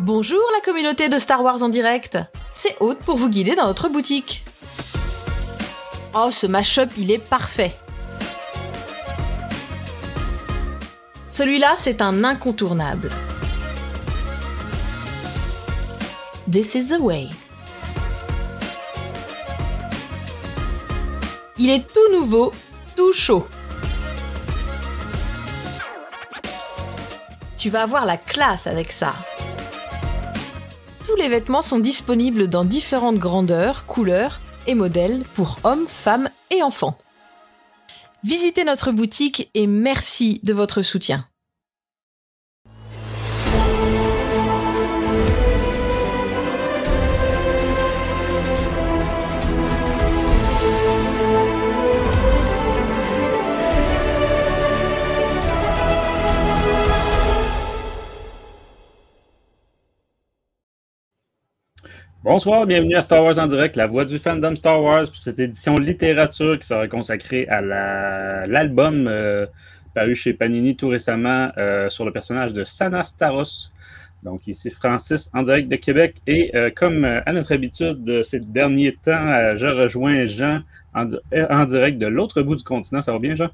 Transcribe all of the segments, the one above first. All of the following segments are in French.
Bonjour la communauté de Star Wars en direct, c'est Aude pour vous guider dans notre boutique. Oh, ce mash-up, il est parfait. Celui-là, c'est un incontournable. This is the way. Il est tout nouveau, tout chaud. Tu vas avoir la classe avec ça. Tous les vêtements sont disponibles dans différentes grandeurs, couleurs et modèles pour hommes, femmes et enfants. Visitez notre boutique et merci de votre soutien. Bonsoir, bienvenue à Star Wars en direct, la voix du fandom Star Wars pour cette édition littérature qui sera consacrée à l'album paru chez Panini tout récemment sur le personnage de Sana Starros. Donc ici Francis en direct de Québec et comme à notre habitude ces derniers temps, je rejoins Jean en direct de l'autre bout du continent. Ça va bien, Jean?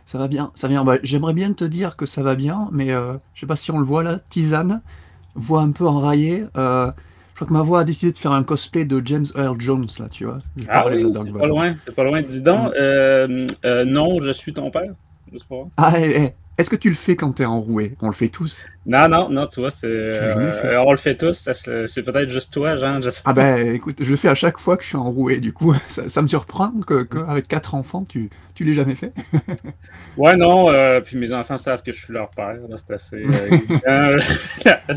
Ça va bien, ça va bien. Bah, j'aimerais bien te dire que ça va bien, mais je sais pas si on le voit là, Tisane, voix un peu enraillée. Je crois que ma voix a décidé de faire un cosplay de James Earl Jones, là, tu vois. Ah oui, c'est pas loin. Dis donc, non, je suis ton père. Ah, est-ce que tu le fais quand t'es enroué? On le fait tous. Non, tu vois, on le fait tous. C'est peut-être juste toi, Jean. Ah ben, écoute, je le fais à chaque fois que je suis enroué. Du coup, ça me surprend qu'avec 4 enfants, tu l'aies jamais fait. Ouais, non. Puis mes enfants savent que je suis leur père. C'est assez évident.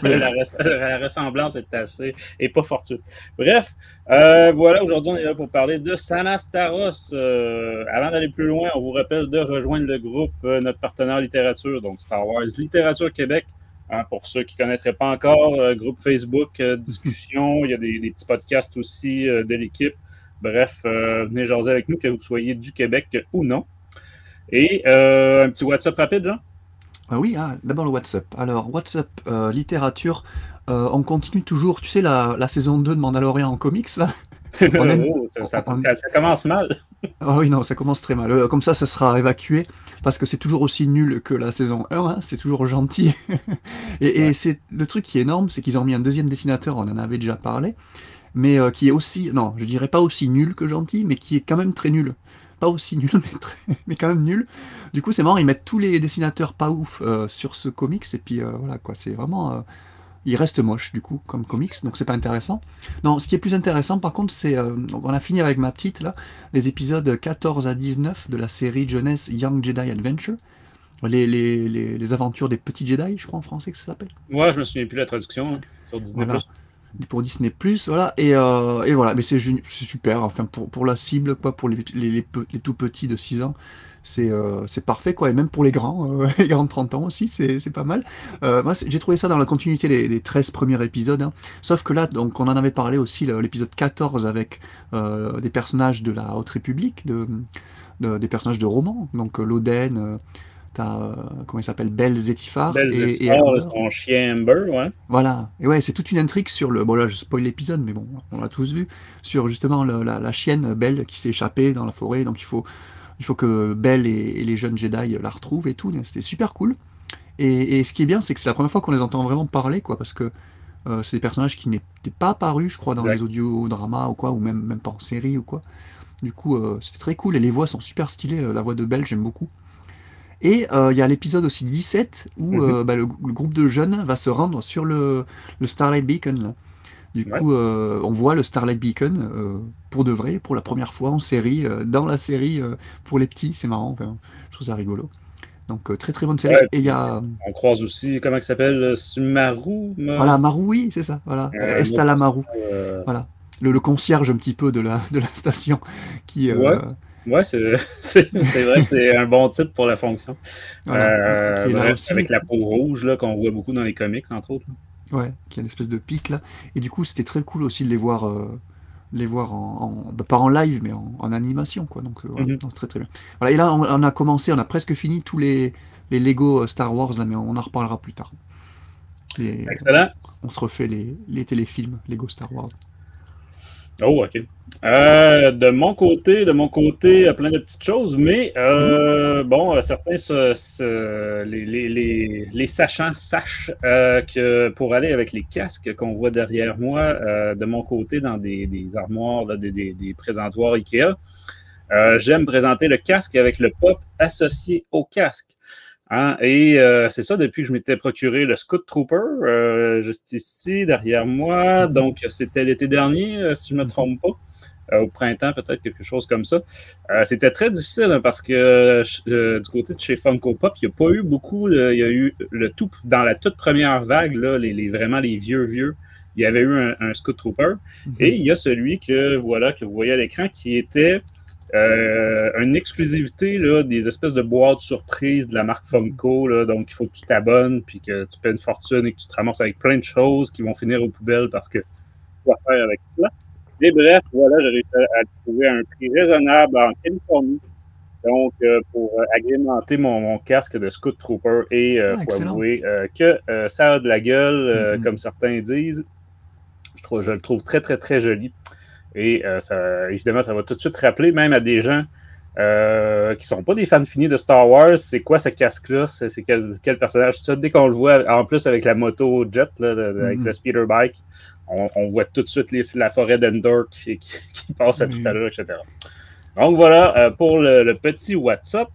La ressemblance est pas fortuite. Bref, voilà, aujourd'hui, on est là pour parler de Sana Starros. Avant d'aller plus loin, on vous rappelle de rejoindre le groupe, notre partenaire littérature, donc Star Wars Littérature Québec. Hein, pour ceux qui ne connaîtraient pas encore, groupe Facebook, discussion, il y a des petits podcasts aussi de l'équipe. Bref, venez jaser avec nous, que vous soyez du Québec ou non. Et un petit WhatsApp rapide, Jean? Oui, d'abord le WhatsApp. Alors, WhatsApp littérature, on continue toujours, tu sais, la saison 2 de Mandalorian en comics, là. Ça commence mal. Ah oui, non, ça commence très mal. Comme ça sera évacué, parce que c'est toujours aussi nul que la saison 1, hein, c'est toujours gentil. Et c'est le truc qui est énorme, c'est qu'ils ont mis un deuxième dessinateur, on en avait déjà parlé, mais qui est aussi, non, je dirais pas aussi nul que gentil, mais qui est quand même très nul. Pas aussi nul, mais quand même nul. Du coup, c'est marrant, ils mettent tous les dessinateurs pas ouf sur ce comics, et puis voilà, quoi, c'est vraiment... il reste moche, du coup, comme comics, donc c'est pas intéressant. Non, ce qui est plus intéressant, par contre, c'est... on a fini avec ma petite, là, les épisodes 14 à 19 de la série jeunesse Young Jedi Adventure. Les aventures des petits Jedi, je crois, en français que ça s'appelle. Ouais, je me souviens plus de la traduction, sur Disney+. Voilà. Pour Disney+, voilà, et voilà, mais c'est super, enfin, pour la cible, quoi, pour les tout petits de 6 ans, c'est parfait, quoi, et même pour les grands, les grands de 30 ans aussi, c'est pas mal. Moi, j'ai trouvé ça dans la continuité des 13 premiers épisodes, hein. Sauf que là, donc, on en avait parlé aussi, l'épisode 14, avec des personnages de la Haute République, des personnages de romans, donc l'Oden, t'as, comment il s'appelle, Bell Zettifar. Bell Zettifar, son chien Amber, ouais. Voilà, et ouais, c'est toute une intrigue sur bon là je spoil l'épisode, mais bon, on l'a tous vu, sur justement la chienne Belle qui s'est échappée dans la forêt, donc il faut que Belle et les jeunes Jedi la retrouvent et tout, c'était super cool. Et ce qui est bien, c'est que c'est la première fois qu'on les entend vraiment parler, quoi, parce que c'est des personnages qui n'étaient pas apparus, je crois, dans les audiodramas ou quoi, ou même pas en série ou quoi. Du coup, c'était très cool, et les voix sont super stylées, la voix de Belle, j'aime beaucoup. Et il y a l'épisode aussi 17 où le groupe de jeunes va se rendre sur le Starlight Beacon, là. Du coup, on voit le Starlight Beacon pour de vrai, pour la première fois en série, dans la série pour les petits, c'est marrant, enfin, je trouve ça rigolo. Donc très très bonne série. Ouais, et il y a... On croise aussi, comment il s'appelle, Maru? Voilà, Maru, oui, c'est ça, voilà. Estala Maru. Voilà. Le concierge un petit peu de la station qui... Ouais, c'est vrai que c'est un bon titre pour la fonction. Voilà, bref, aussi, avec la peau rouge là, qu'on voit beaucoup dans les comics, entre autres. Ouais, qui a une espèce de pic là. Et du coup, c'était très cool aussi de les voir pas en live, mais en animation, quoi. Donc, voilà, donc très très bien. Voilà, et là, on a presque fini tous les Lego Star Wars, là, mais on en reparlera plus tard. Excellent. On se refait les téléfilms, Lego Star Wars. Oh, OK. De mon côté, plein de petites choses, mais bon, certains les sachants sachent que pour aller avec les casques qu'on voit derrière moi, de mon côté, dans des armoires, là, des présentoirs Ikea, j'aime présenter le casque avec le pop associé au casque. Hein? Et c'est ça depuis que je m'étais procuré le Scout Trooper, juste ici, derrière moi. Donc, c'était l'été dernier, si je ne me trompe pas. Au printemps, peut-être quelque chose comme ça. C'était très difficile hein, parce que du côté de chez Funko Pop, il n'y a pas eu beaucoup. Il y a eu dans la toute première vague, là, vraiment les vieux. Il y avait eu un Scout Trooper. Et il y a celui que vous voyez à l'écran qui était une exclusivité là, des espèces de boîtes surprises de la marque Funko. Là, donc, il faut que tu t'abonnes puis que tu paies une fortune et que tu te ramasses avec plein de choses qui vont finir aux poubelles parce que tu vas faire avec ça. Et bref, voilà, j'ai réussi à trouver un prix raisonnable en Californie. Donc, pour agrémenter mon casque de Scout Trooper et faut avouer que ça a de la gueule, comme certains disent. Je le trouve très, très, très joli. Et évidemment, ça va tout de suite rappeler même à des gens qui ne sont pas des fans finis de Star Wars, c'est quoi ce casque-là? C'est quel personnage? Ça, dès qu'on le voit, en plus avec la moto jet, là, avec le speeder bike, on voit tout de suite la forêt d'Endor qui passe à tout à l'heure, etc. Donc voilà, pour le petit WhatsApp.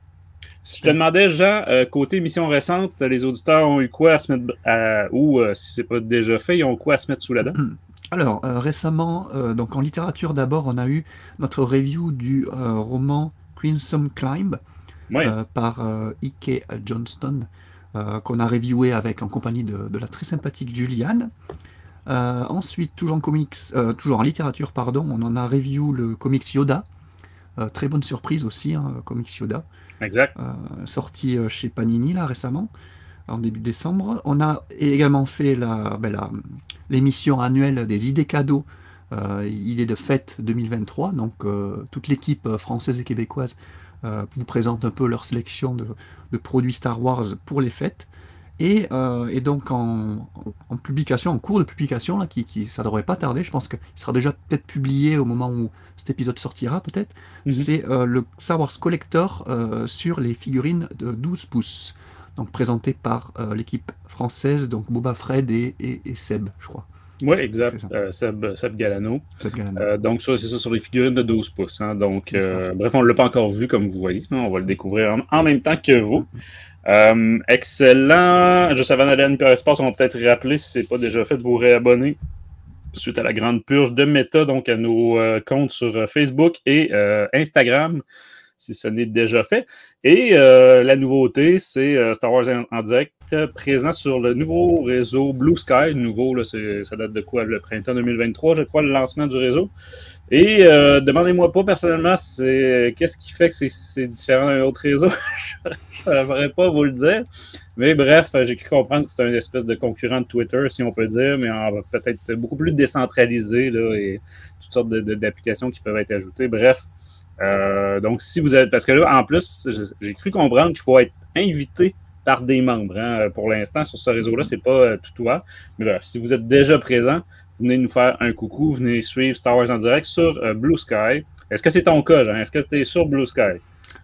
Si je te demandais, Jean, côté émission récente, les auditeurs ont eu quoi à se mettre ou si c'est pas déjà fait, ils ont quoi à se mettre sous la dent? Alors, récemment, donc en littérature d'abord, on a eu notre review du roman Crimson Climb par Ike Johnston, qu'on a reviewé en compagnie de la très sympathique Juliane. Ensuite, toujours en littérature, pardon, on en a review le comics Yoda. Très bonne surprise aussi, comics Yoda. Exact. Sorti chez Panini là récemment, en début décembre. On a également fait l'émission annuelle des idées cadeaux, idées de fête 2023. Donc toute l'équipe française et québécoise vous présente un peu leur sélection de produits Star Wars pour les fêtes. Et donc en publication, en cours de publication, là, ça devrait pas tarder, je pense qu'il sera déjà peut-être publié au moment où cet épisode sortira peut-être, c'est le Star Wars Collector sur les figurines de 12 pouces, donc présenté par l'équipe française, donc Boba Fred et Seb, je crois. Oui, exact. Seb Galano. Donc, c'est ça sur les figurines de 12 pouces. Hein. Donc, bref, on ne l'a pas encore vu, comme vous voyez. On va le découvrir en même temps que vous. Excellent. Juste avant d'aller à l'Hyperespace, on va peut-être rappeler, si ce n'est pas déjà fait, de vous réabonner suite à la grande purge de méta, donc à nos comptes sur Facebook et Instagram, si ce n'est déjà fait. Et la nouveauté, c'est Star Wars en direct, présent sur le nouveau réseau Blue Sky. Nouveau, là, ça date de quoi? Le printemps 2023, je crois, le lancement du réseau. Et demandez-moi pas personnellement qu'est-ce qui fait que c'est différent d'un autre réseau. Je ne saurais pas vous le dire. Mais bref, j'ai cru comprendre que c'était une espèce de concurrent de Twitter, si on peut dire, mais peut-être beaucoup plus décentralisé là, et toutes sortes d'applications qui peuvent être ajoutées. Bref. Donc, si vous avez. Parce que là, en plus, j'ai cru comprendre qu'il faut être invité par des membres. Hein. Pour l'instant, sur ce réseau-là, c'est pas tout ouvert. Mais bref, si vous êtes déjà présent, venez nous faire un coucou, venez suivre Star Wars en direct sur Blue Sky. Est-ce que c'est ton cas, Jean? Est-ce que tu es sur Blue Sky?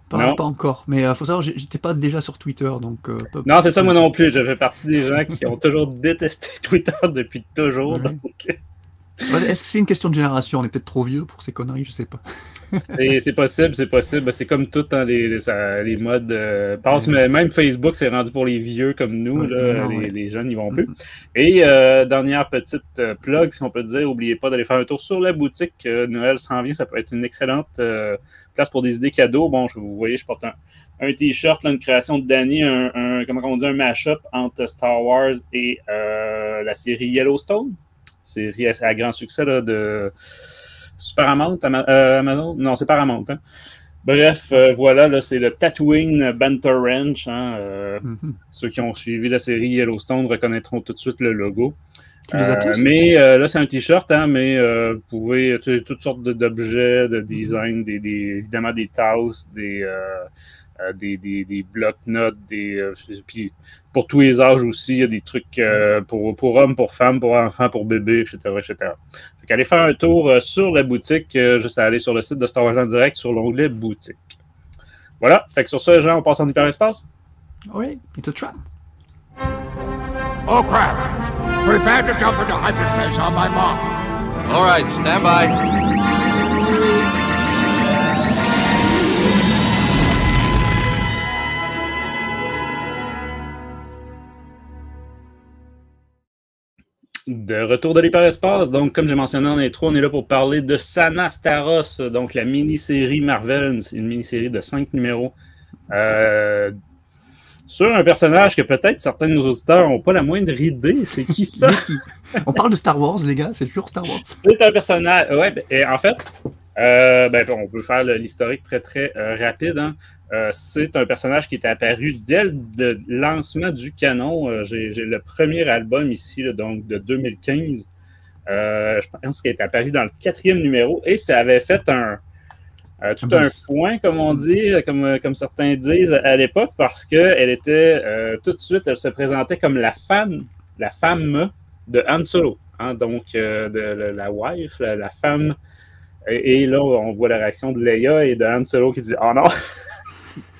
Pas encore, mais il faut savoir, j'étais pas déjà sur Twitter, donc... non, c'est ça, moi non plus. Je fais partie des gens qui ont toujours détesté Twitter depuis toujours. Ouais. Donc... Est-ce que c'est une question de génération? On est peut-être trop vieux pour ces conneries, je sais pas. C'est possible. C'est comme tout, hein, les modes passent, mais même Facebook, c'est rendu pour les vieux comme nous. Les jeunes, ils vont plus. Et dernière petite plug, si on peut dire, n'oubliez pas d'aller faire un tour sur la boutique. Noël s'en vient, ça peut être une excellente place pour des idées cadeaux. Bon, vous voyez, je porte un t-shirt, là, une création de Danny, comment on dit, un mash-up entre Star Wars et la série Yellowstone. Série à grand succès là, de Paramount, Amazon. Non, c'est Paramount. Hein? Bref, voilà, là, c'est le Tatooine Banter Ranch. Hein, Ceux qui ont suivi la série Yellowstone reconnaîtront tout de suite le logo. Tu les as tous? Mais là, c'est un t-shirt, hein, mais vous pouvez toutes sortes d'objets, de design, évidemment des tasses, des blocs-notes, puis pour tous les âges aussi, il y a des trucs pour hommes, pour femmes, pour enfants, pour bébés, etc. etc. Fait qu'allez faire un tour sur la boutique, juste à aller sur le site de Star Wars en direct sur l'onglet boutique. Voilà, fait que sur ça, Jean, on passe en hyperespace? Oui, it's a trap. Oh crap! Prepare to jump into hyperspace on my mark. All right, stand by. De retour de l'hyperespace, donc comme j'ai mentionné en intro, on est là pour parler de Sana Staros, donc la mini-série Marvel, une mini-série de 5 numéros sur un personnage que peut-être certains de nos auditeurs n'ont pas la moindre idée. C'est qui ça? On parle de Star Wars, les gars, c'est toujours Star Wars. C'est un personnage, ouais, et en fait, on peut faire l'historique très très rapide. Hein. C'est un personnage qui est apparu dès le lancement du canon. J'ai le premier album ici, là, donc de 2015. Je pense qu'il est apparu dans le 4e numéro et ça avait fait un point, comme on dit, comme certains disent à l'époque, parce qu'elle était tout de suite, elle se présentait comme la femme de Han Solo. Hein, donc, de la wife, la femme. Et là, on voit la réaction de Leia et de Han Solo qui dit « Oh non! »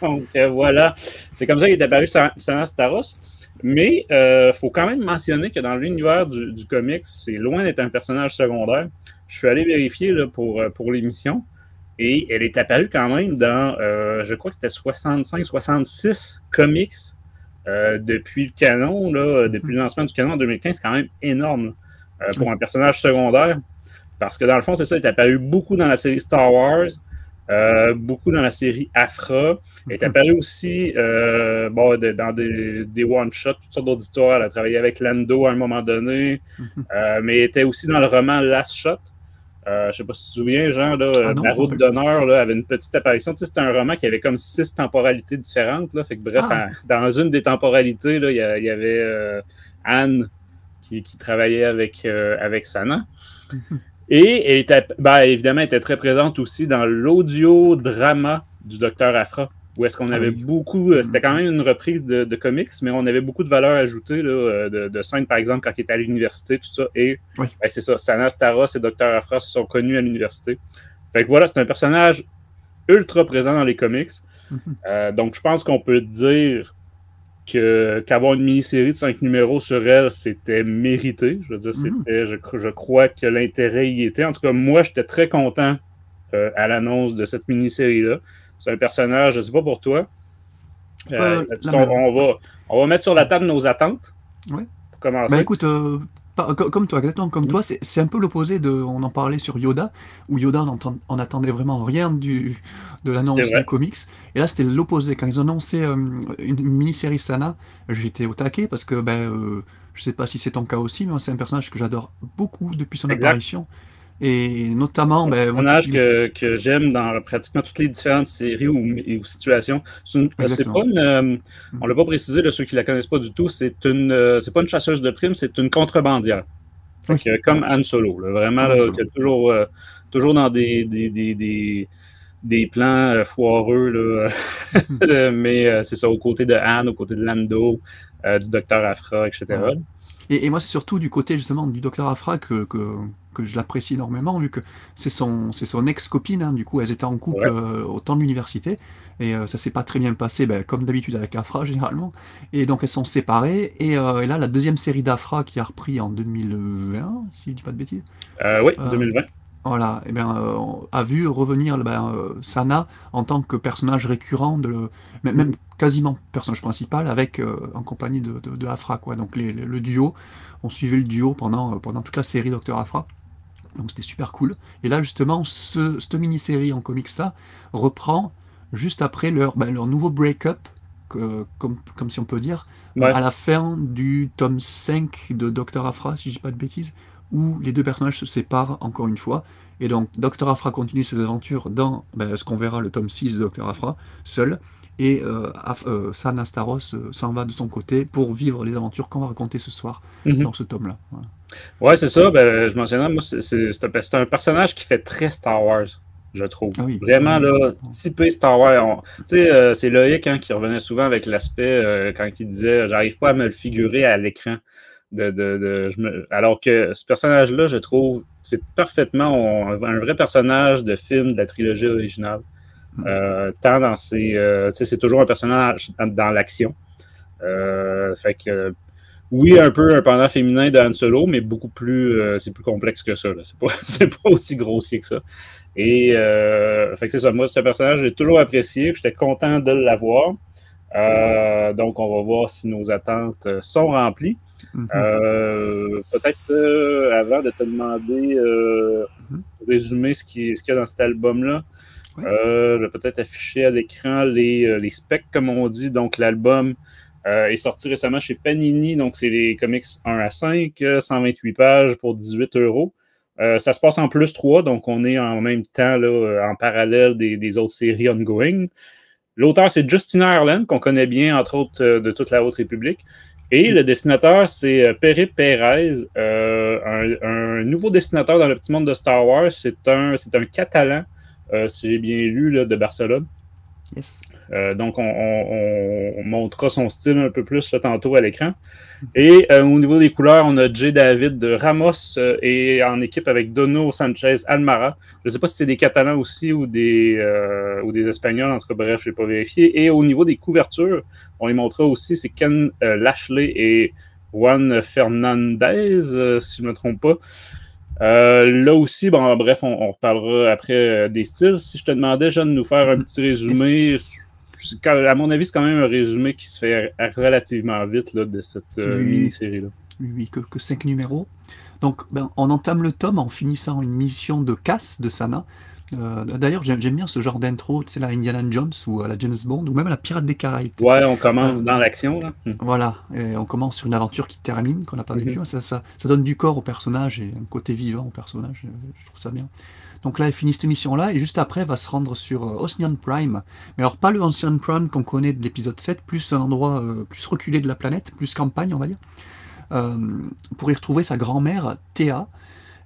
Donc, voilà. C'est comme ça qu'il est apparu Sana Staros. Mais il faut quand même mentionner que dans l'univers du comics, c'est loin d'être un personnage secondaire. Je suis allé vérifier là, pour l'émission. Et elle est apparue quand même dans, je crois que c'était 65-66 comics depuis le canon, là, depuis le lancement du canon en 2015. C'est quand même énorme pour un personnage secondaire. Parce que dans le fond, c'est ça, il est apparu beaucoup dans la série Star Wars, beaucoup dans la série Aphra. Il est apparu aussi dans des one-shots, toutes sortes d'autres histoires. Elle a travaillé avec Lando à un moment donné, mais elle était aussi dans le roman Last Shot. Je ne sais pas si tu te souviens, Jean, là, La Route d'honneur là, avait une petite apparition. Tu sais, c'était un roman qui avait comme 6 temporalités différentes. Là, fait que, bref, dans une des temporalités, là, il y avait Anne qui travaillait avec Sana. Et elle était, évidemment, elle était très présente aussi dans l'audio-drama du Docteur Aphra, où est-ce qu'on avait beaucoup... C'était quand même une reprise de comics, mais on avait beaucoup de valeur ajoutée là, de scènes, par exemple, quand il était à l'université, tout ça. Et c'est ça, Sana Staros et Docteur Aphra se sont connus à l'université. Fait que voilà, c'est un personnage ultra présent dans les comics. Donc, je pense qu'on peut dire qu'avoir une mini-série de 5 numéros sur elle, c'était mérité. Je veux dire, je crois que l'intérêt y était. En tout cas, moi, j'étais très content à l'annonce de cette mini-série-là. C'est un personnage, je ne sais pas pour toi. On va mettre sur la table nos attentes pour commencer. Écoute, comme toi, exactement comme toi, c'est un peu l'opposé de. On en parlait sur Yoda, où Yoda on n'attendait vraiment rien de l'annonce du comics. Et là, c'était l'opposé. Quand ils ont annoncé une mini-série Sana, j'étais au taquet parce que je sais pas si c'est ton cas aussi, mais c'est un personnage que j'adore beaucoup depuis son apparition. Et notamment... un personnage que j'aime dans pratiquement toutes les différentes séries ou situations. C'est pas une... on l'a pas précisé, là, ceux qui la connaissent pas du tout, c'est pas une chasseuse de primes, c'est une contrebandière. Comme Han Solo. Là, vraiment, là, toujours dans des plans foireux. Là, mais c'est ça, aux côtés de Han, aux côtés de Lando, du Docteur Aphra, etc. Et moi, c'est surtout du côté justement du Docteur Aphra que je l'apprécie énormément, vu que c'est son ex-copine, hein, du coup, elles étaient en couple au temps de l'université, et ça s'est pas très bien passé, comme d'habitude avec Aphra, généralement, et donc elles sont séparées, et là, la deuxième série d'Aphra qui a repris en 2020, si je dis pas de bêtises. Oui, 2020. Voilà, a vu revenir Sana en tant que personnage récurrent, même quasiment personnage principal, en compagnie de Aphra, quoi. Donc le duo, on suivait le duo pendant toute la série Docteur Aphra. Donc c'était super cool. Et là justement, cette mini-série en comics là reprend juste après leur nouveau break-up, comme si on peut dire, à la fin du tome 5 de Docteur Aphra, si je dis pas de bêtises, où les deux personnages se séparent encore une fois. Et donc, Docteur Aphra continue ses aventures dans ce qu'on verra le tome 6 de Docteur Aphra, seul. Et Sana Staros s'en va de son côté pour vivre les aventures qu'on va raconter ce soir dans ce tome-là. Ouais, c'est ça. Je mentionnais, moi, c'est un personnage qui fait très Star Wars. je trouve. Ah oui. Vraiment, là, typé Star Wars. Tu sais, c'est Loïc qui revenait souvent avec l'aspect quand il disait « J'arrive pas à me le figurer à l'écran. » Alors que ce personnage-là, je trouve, c'est parfaitement un vrai personnage de film de la trilogie originale. Tant dans ses... tu sais, c'est toujours un personnage dans l'action. Fait que... oui, un peu un pendant féminin de Han Solo, mais beaucoup plus... c'est plus complexe que ça. C'est pas aussi grossier que ça. Et fait que c'est ça. Moi, ce personnage, j'ai toujours apprécié. J'étais content de l'avoir. Donc, on va voir si nos attentes sont remplies. Peut-être avant de te demander résumer ce qu'il y a dans cet album-là, je vais peut-être afficher à l'écran les specs, comme on dit. Donc, l'album est sorti récemment chez Panini. Donc, c'est les comics 1 à 5, 128 pages pour 18 €. Ça se passe en plus 3, donc on est en même temps là, en parallèle des autres séries ongoing. L'auteur, c'est Justin Ireland, qu'on connaît bien, entre autres, de toute la Haute République. Et le dessinateur, c'est Pere Pérez, un nouveau dessinateur dans le petit monde de Star Wars. C'est un Catalan, si j'ai bien lu, là, de Barcelone. Yes. Donc, on montrera son style un peu plus là, tantôt à l'écran. Et au niveau des couleurs, on a J. David de Ramos et en équipe avec Dono Sanchez Almara. Je ne sais pas si c'est des Catalans aussi ou des Espagnols. En tout cas, bref, je n'ai pas vérifié. Et au niveau des couvertures, on les montrera aussi. C'est Ken Lashley et Juan Fernandez, si je ne me trompe pas. Là aussi, bon, bref, on reparlera après des styles. Si je te demandais, Jean, de nous faire un petit résumé... À mon avis, c'est quand même un résumé qui se fait relativement vite là, de cette mini-série-là. Oui, que 5 numéros. Donc, on entame le tome en finissant une mission de casse de Sana. D'ailleurs, j'aime bien ce genre d'intro, tu sais, la Indiana Jones ou la James Bond, ou même la Pirate des Caraïbes. Ouais, on commence dans l'action. Là. Voilà, et on commence sur une aventure qui termine, qu'on n'a pas vécue. Ça donne du corps au personnage et un côté vivant au personnage. Je trouve ça bien. Donc là, elle finit cette mission-là, et juste après, elle va se rendre sur Ocean Prime. Mais alors, pas le Ocean Prime qu'on connaît de l'épisode 7, plus un endroit plus reculé de la planète, plus campagne, on va dire, pour y retrouver sa grand-mère, Théa.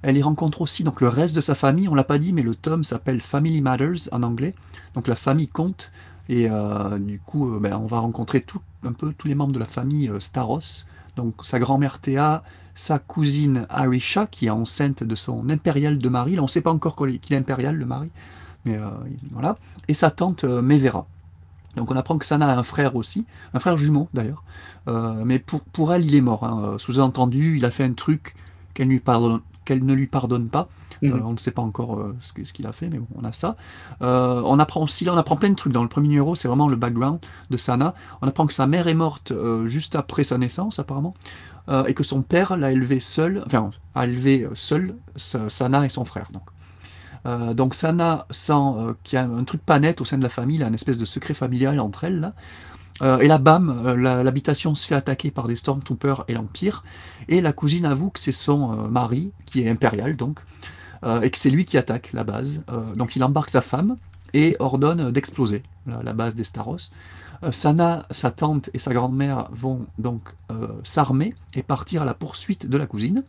Elle y rencontre aussi donc, le reste de sa famille, on l'a pas dit, mais le tome s'appelle Family Matters en anglais, donc la famille compte, et du coup, on va rencontrer un peu tous les membres de la famille Staros, donc sa grand-mère Théa, sa cousine Arisha, qui est enceinte de son impérial de mari. Là, on ne sait pas encore qu'il est impérial, le mari, mais voilà. Et sa tante Mevera. Donc on apprend que Sana a un frère aussi, un frère jumeau d'ailleurs, mais pour elle, il est mort. Hein. Sous-entendu, il a fait un truc qu'elle ne lui pardonne pas. On ne sait pas encore ce qu'il a fait, mais bon, on a ça. On apprend plein de trucs. Dans le premier numéro, c'est vraiment le background de Sana. On apprend que sa mère est morte juste après sa naissance, apparemment, et que son père l'a élevé seul, Sana et son frère. Donc Sana sent qu'il y a un truc pas net au sein de la famille, il y a une espèce de secret familial entre elles, là. Et là, bam, l'habitation se fait attaquer par des Stormtroopers et l'Empire, et la cousine avoue que c'est son mari, qui est impérial donc, et que c'est lui qui attaque la base. Donc il embarque sa femme et ordonne d'exploser la base des Staros. Sana, sa tante et sa grand-mère vont donc s'armer et partir à la poursuite de la cousine.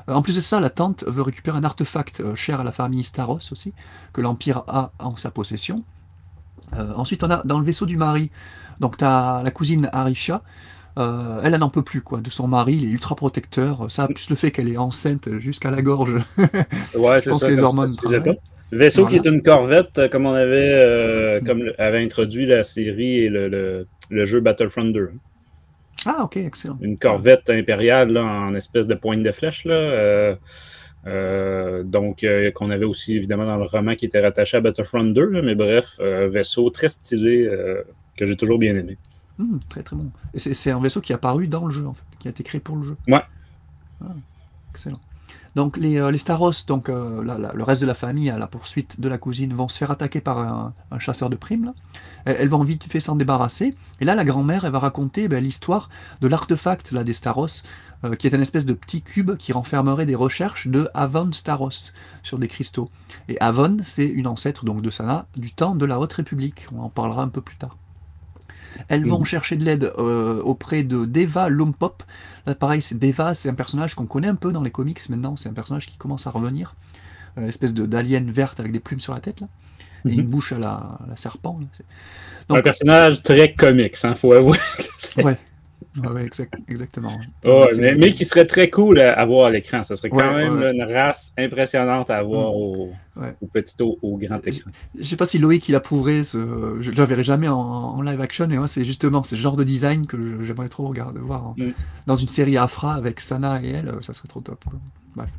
En plus de ça, la tante veut récupérer un artefact cher à la famille Staros aussi, que l'Empire a en sa possession. Ensuite, on a dans le vaisseau du mari, donc tu as la cousine Arisha, elle n'en peut plus de son mari, il est ultra protecteur, ça plus le fait qu'elle est enceinte jusqu'à la gorge. Ouais, c'est ça, les hormones travaillent. Le vaisseau voilà. Qui est une corvette, comme on avait, avait introduit la série et le jeu Battlefront 2. Ah, ok, excellent. Une corvette impériale là, en espèce de pointe de flèche, là. Donc, qu'on avait aussi évidemment dans le roman qui était rattaché à Battlefront 2, là, mais bref, vaisseau très stylé que j'ai toujours bien aimé. Très très bon. Et c'est un vaisseau qui est apparu dans le jeu en fait, qui a été créé pour le jeu. Ouais. Ah, excellent. Donc les Staros, donc le reste de la famille à la poursuite de la cousine vont se faire attaquer par un chasseur de primes. Là. Elles vont vite fait s'en débarrasser. Et là, la grand-mère, elle va raconter l'histoire de l'artefact des Staros, qui est une espèce de petit cube qui renfermerait des recherches de Avon Staros sur des cristaux. Et Avon, c'est une ancêtre donc de Sana du temps de la Haute République. On en parlera un peu plus tard. Elles vont chercher de l'aide auprès de Deva Lompop. Là, pareil, Deva, c'est un personnage qu'on connaît un peu dans les comics maintenant. C'est un personnage qui commence à revenir. espèce d'alien verte avec des plumes sur la tête, là, et une bouche à la serpent. Là. Donc, un personnage très comique, hein, faut avouer. Ouais. Ouais, exactement. Oh, mais qui serait très cool à voir à l'écran. Ça serait quand même une race impressionnante à voir au petit, au grand écran. Je ne sais pas si Loïc il approuverait, je ne le verrai jamais en live action, et moi c'est justement ce genre de design que j'aimerais trop voir dans une série Afra avec Sana et elle, ça serait trop top. Quoi. Bref.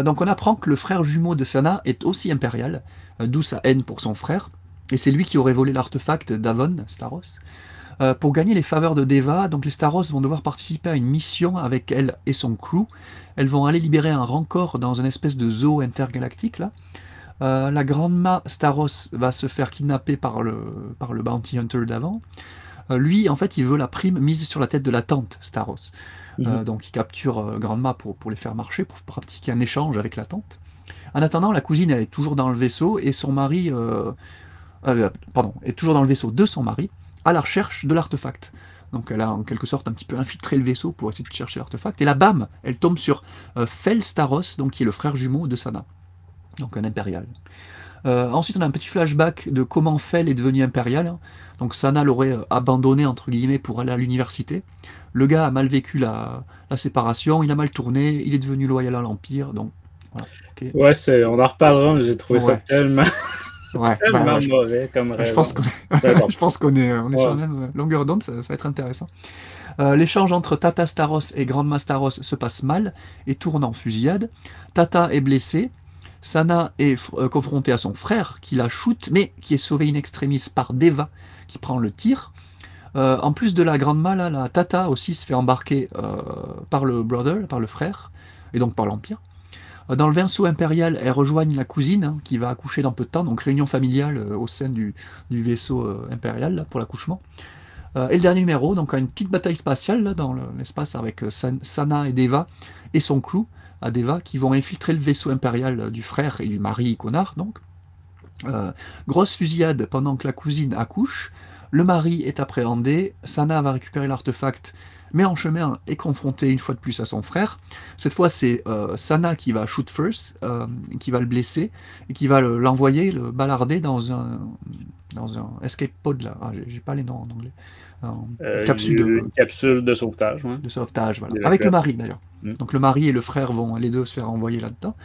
Donc on apprend que le frère jumeau de Sana est aussi impérial, d'où sa haine pour son frère, et c'est lui qui aurait volé l'artefact d'Avon, Staros. Pour gagner les faveurs de Deva, donc les Staros vont devoir participer à une mission avec elle et son crew. Elles vont aller libérer un rancor dans une espèce de zoo intergalactique. Là. La grande-ma Staros va se faire kidnapper par le bounty hunter d'avant. Lui, en fait, il veut la prime mise sur la tête de la tante Staros. Donc il capture grande-ma pour les faire marcher, pour pratiquer un échange avec la tante. En attendant, la cousine elle est toujours dans le vaisseau et son mari... est toujours dans le vaisseau de son mari, à la recherche de l'artefact. Donc elle a en quelque sorte un petit peu infiltré le vaisseau pour essayer de chercher l'artefact. Et là, bam, elle tombe sur Fel Staros, donc qui est le frère jumeau de Sana. Donc un impérial. Ensuite, on a un petit flashback de comment Fel est devenu impérial. Donc Sana l'aurait abandonné, entre guillemets, pour aller à l'université. Le gars a mal vécu la séparation, il a mal tourné, il est devenu loyal à l'Empire. Donc, voilà. Okay. Ouais, on en reparlera, mais j'ai trouvé ça tellement... tellement mauvais comme raison. Je pense qu'on est sur la même longueur d'onde, ça va être intéressant. L'échange entre Tata Staros et Grandma Staros se passe mal et tourne en fusillade. Tata est blessée. Sana est confrontée à son frère qui la shoot, mais qui est sauvé in extremis par Deva qui prend le tir. En plus de la Grandma, là, la Tata aussi se fait embarquer par le brother, par le frère, et donc par l'Empire. Dans le vaisseau impérial, elles rejoignent la cousine qui va accoucher dans peu de temps, donc réunion familiale au sein du vaisseau impérial là, pour l'accouchement. Et le dernier numéro, donc une petite bataille spatiale là, dans l'espace avec Sana et Deva et son crew à Deva qui vont infiltrer le vaisseau impérial du frère et du mari connard. Donc. Grosse fusillade pendant que la cousine accouche. Le mari est appréhendé, Sana va récupérer l'artefact, mais en chemin est confrontée une fois de plus à son frère. Cette fois, c'est Sana qui va shoot first, qui va le blesser, et qui va l'envoyer, le balarder dans un escape pod, là. Ah, j'ai pas les noms en anglais. Capsule de sauvetage. Ouais. De sauvetage, voilà. Avec le mari, d'ailleurs. Donc le mari et le frère vont les deux se faire envoyer là-dedans.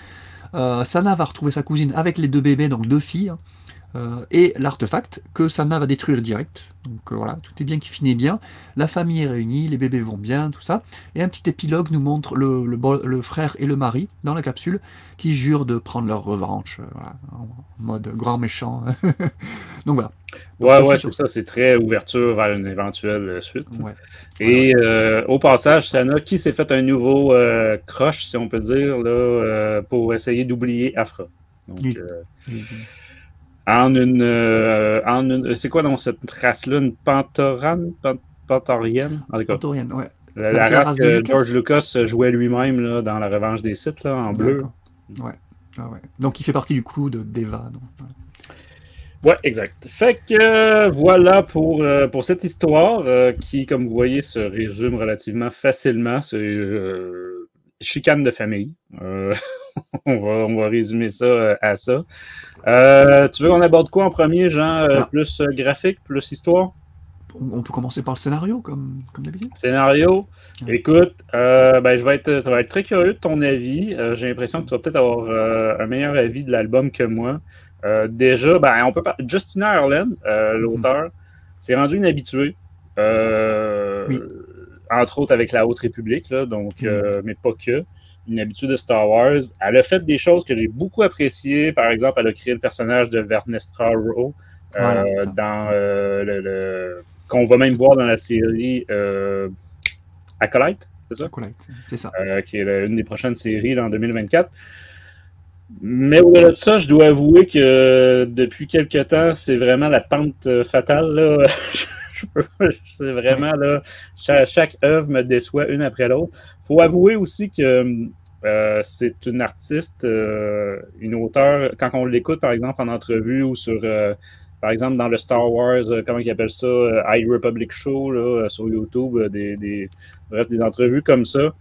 Sana va retrouver sa cousine avec les deux bébés, donc 2 filles, et l'artefact que Sana va détruire direct. Donc voilà, tout est bien qui finit bien. La famille est réunie, les bébés vont bien, tout ça. Et un petit épilogue nous montre le frère et le mari dans la capsule qui jurent de prendre leur revanche, voilà, en mode grand méchant. Donc voilà. Donc, c'est ça, c'est très ouverture vers une éventuelle suite. Ouais. Et au passage, Sana qui s'est fait un nouveau crush, si on peut dire, là, pour essayer d'oublier Afra. Donc, en une c'est quoi dans cette race-là, une Pantorienne? Pantorienne, ouais. La race que George Lucas jouait lui-même là, dans La Revanche des Sith, là, en bleu. Ouais. Donc il fait partie du crew de Deva. Donc, ouais, exact. Fait que voilà pour cette histoire qui, comme vous voyez, se résume relativement facilement. C'est chicane de famille. On va résumer ça à ça. Tu veux qu'on aborde quoi en premier, Jean? Plus graphique, plus histoire? On peut commencer par le scénario, comme d'habitude. Scénario? Ouais. Écoute, ça va être très curieux de ton avis. J'ai l'impression que tu vas peut-être avoir un meilleur avis de l'album que moi. Déjà, on peut parler. Justina Erlen, l'auteur, s'est rendu une habituée. Entre autres avec la Haute République, là, donc, mais pas que. Une habitude de Star Wars. Elle a fait des choses que j'ai beaucoup appréciées. Par exemple, elle a créé le personnage de Vernestra Rwoh dans qu'on va même voir dans la série Acolyte, c'est ça? Acolyte, c'est ça. Qui est une des prochaines séries là, en 2024. Mais au-delà de ça, je dois avouer que depuis quelques temps, c'est vraiment la pente fatale. Là. C'est vraiment là, chaque œuvre me déçoit une après l'autre. Il faut avouer aussi que c'est une artiste, une auteure, quand on l'écoute par exemple en entrevue ou sur, par exemple dans le Star Wars, comment ils appellent ça, High Republic Show là, sur YouTube, bref, des entrevues comme ça.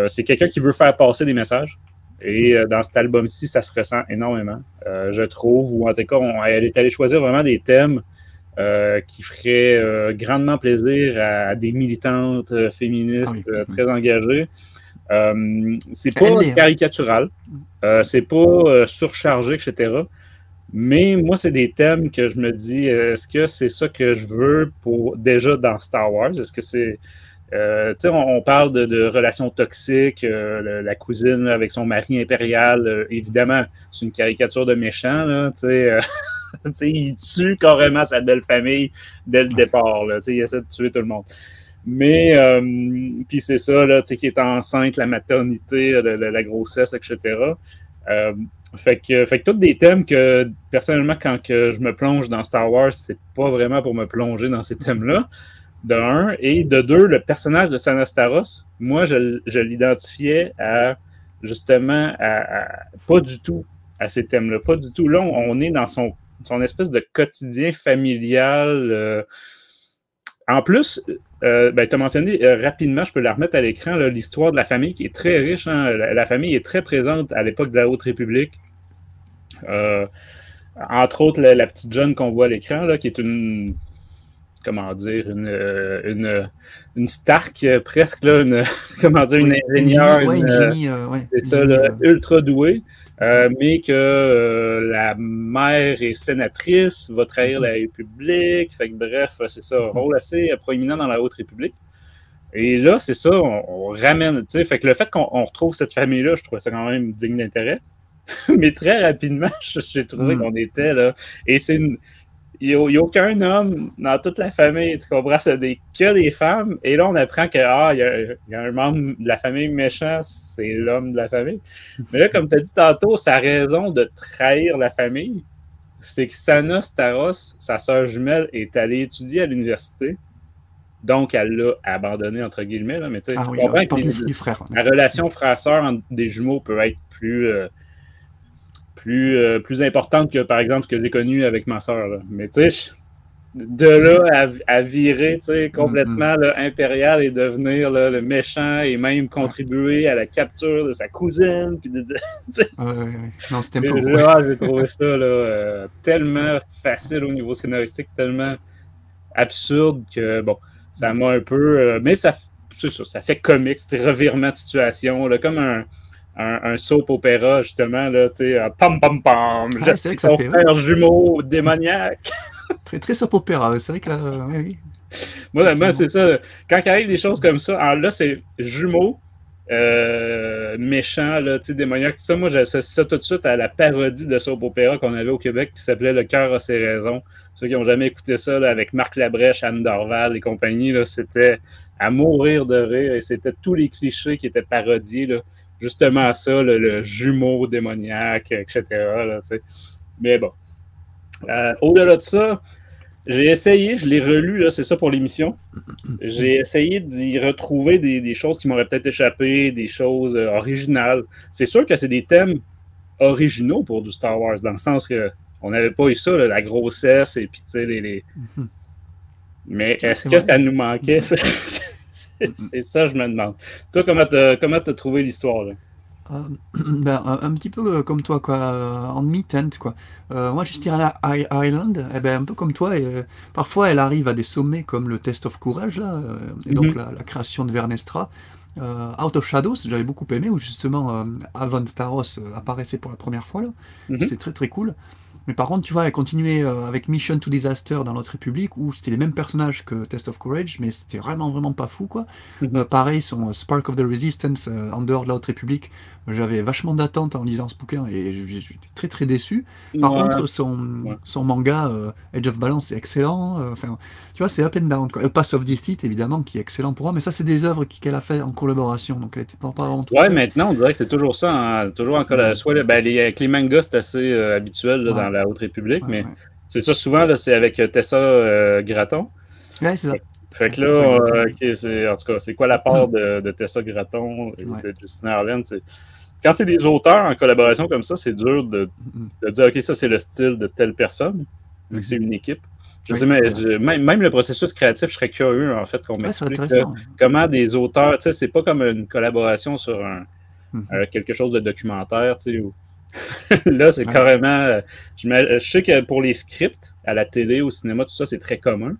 C'est quelqu'un qui veut faire passer des messages. Et dans cet album-ci, ça se ressent énormément, je trouve, ou en tout cas, elle est allée choisir vraiment des thèmes qui feraient grandement plaisir à des militantes féministes très engagées. C'est pas caricatural, c'est pas surchargé, etc. Mais moi, c'est des thèmes que je me dis, est-ce que c'est ça que je veux déjà dans Star Wars? Est-ce que c'est... tu sais, on parle de relations toxiques, la cousine avec son mari impérial, évidemment, c'est une caricature de méchant, là, tu sais, il tue carrément sa belle famille dès le départ, là, tu sais, il essaie de tuer tout le monde. Mais, puis c'est ça, là, tu sais, qui est enceinte, la maternité, la grossesse, etc. Fait que tous des thèmes que, personnellement, quand que je me plonge dans Star Wars, c'est pas vraiment pour me plonger dans ces thèmes-là, de un. Et de deux, le personnage de Sana Starros, moi, je l'identifiais à, justement, pas du tout à ces thèmes-là, pas du tout. Là, on est dans son espèce de quotidien familial. En plus, tu as mentionné rapidement, je peux la remettre à l'écran, l'histoire de la famille qui est très riche. Hein? La famille est très présente à l'époque de la Haute République. Entre autres, la petite jeune qu'on voit à l'écran, là, qui est une... Comment dire, une Stark presque, là, comment dire, une ingénieure, c'est ça, ultra douée, mais que la mère est sénatrice, va trahir la République, fait que bref, c'est ça, un rôle assez proéminent dans la Haute République. Et là, c'est ça, on ramène, tu sais, fait que le fait qu'on retrouve cette famille-là, je trouvais ça quand même digne d'intérêt, mais très rapidement, j'ai trouvé qu'on était là, et c'est une... Il n'y a aucun homme dans toute la famille, tu comprends? C'est que des femmes. Et là, on apprend que y a un membre de la famille méchant, c'est l'homme de la famille. Mais là, comme tu as dit tantôt, sa raison de trahir la famille, c'est que Sana Starros, sa sœur jumelle, est allée étudier à l'université. Donc, elle l'a abandonné, entre guillemets. Là. Mais tu comprends que la relation frère-sœur entre des jumeaux peut être plus importante que, par exemple, ce que j'ai connu avec ma sœur. Là. Mais tu sais, de là à virer complètement là, impérial et devenir là, le méchant et même contribuer à la capture de sa cousine. Puis non, c'était un peu j'ai trouvé ça là, tellement facile au niveau scénaristique, tellement absurde que, bon, ça m'a un peu... mais ça fait comique, c'est revirement de situation, là, comme un soap opéra, justement, là, tu sais, pam pam pam, je suis ton frère jumeau démoniaque. Très, très soap opéra, c'est vrai que là, oui. Moi, c'est ça. Quand il arrive des choses comme ça, alors là, c'est jumeaux, méchants, là, tu sais, démoniaques, tout ça. Moi, j'associe ça tout de suite à la parodie de soap opéra qu'on avait au Québec qui s'appelait Le cœur a ses raisons. Ceux qui n'ont jamais écouté ça, là, avec Marc Labrèche, Anne Dorval et compagnie, là, c'était à mourir de rire et c'était tous les clichés qui étaient parodiés, là. Justement ça, le jumeau démoniaque, etc. Là, mais bon. Au-delà de ça, j'ai essayé, je l'ai relu, là, c'est ça pour l'émission. J'ai essayé d'y retrouver des choses qui m'auraient peut-être échappé, des choses originales. C'est sûr que c'est des thèmes originaux pour du Star Wars, dans le sens qu'on n'avait pas eu ça, là, la grossesse, et puis tu sais, Mais est-ce que ça nous manquait, ça? C'est ça, je me demande. Toi, comment t'as trouvé l'histoire, là? Un petit peu comme toi, quoi, en demi-teinte, quoi. Moi, je dirais Island, un peu comme toi, parfois elle arrive à des sommets comme le Test of Courage, là, et donc la création de Vernestra. Out of Shadows, j'avais beaucoup aimé, où justement Avon Starros apparaissait pour la première fois, là. C'est très très cool. Mais par contre, tu vois, elle continuait avec Mission to Disaster dans l'autre République, où c'était les mêmes personnages que Test of Courage, mais c'était vraiment pas fou, quoi. Pareil, son Spark of the Resistance en dehors de l'autre République, j'avais vachement d'attentes en lisant ce bouquin et j'étais très très déçu. Par contre, son manga Edge of Balance, c'est excellent. Enfin, tu vois, c'est up and down, quoi. Pass of Defeat, évidemment, qui est excellent pour moi, mais ça, c'est des œuvres qu'elle a fait en collaboration, donc elle était pas vraiment tout seul. Maintenant, on dirait que c'est toujours ça, hein, toujours en collaboration. Avec les mangas, c'est assez habituel là, dans la Haute République, mais c'est ça, souvent, là, c'est avec Tessa Gratton. Ouais, c'est ça. Fait que là, en tout cas, c'est quoi la part de Tessa Gratton et de Justina Harlan? Quand c'est des auteurs en collaboration comme ça, c'est dur de dire, OK, ça, c'est le style de telle personne, vu que c'est une équipe. Je sais, mais même le processus créatif, je serais curieux, en fait, qu'on m'explique comment des auteurs, tu sais, c'est pas comme une collaboration sur quelque chose de documentaire, tu sais, où... Là, c'est carrément... je sais que pour les scripts, à la télé, au cinéma, tout ça, c'est très commun.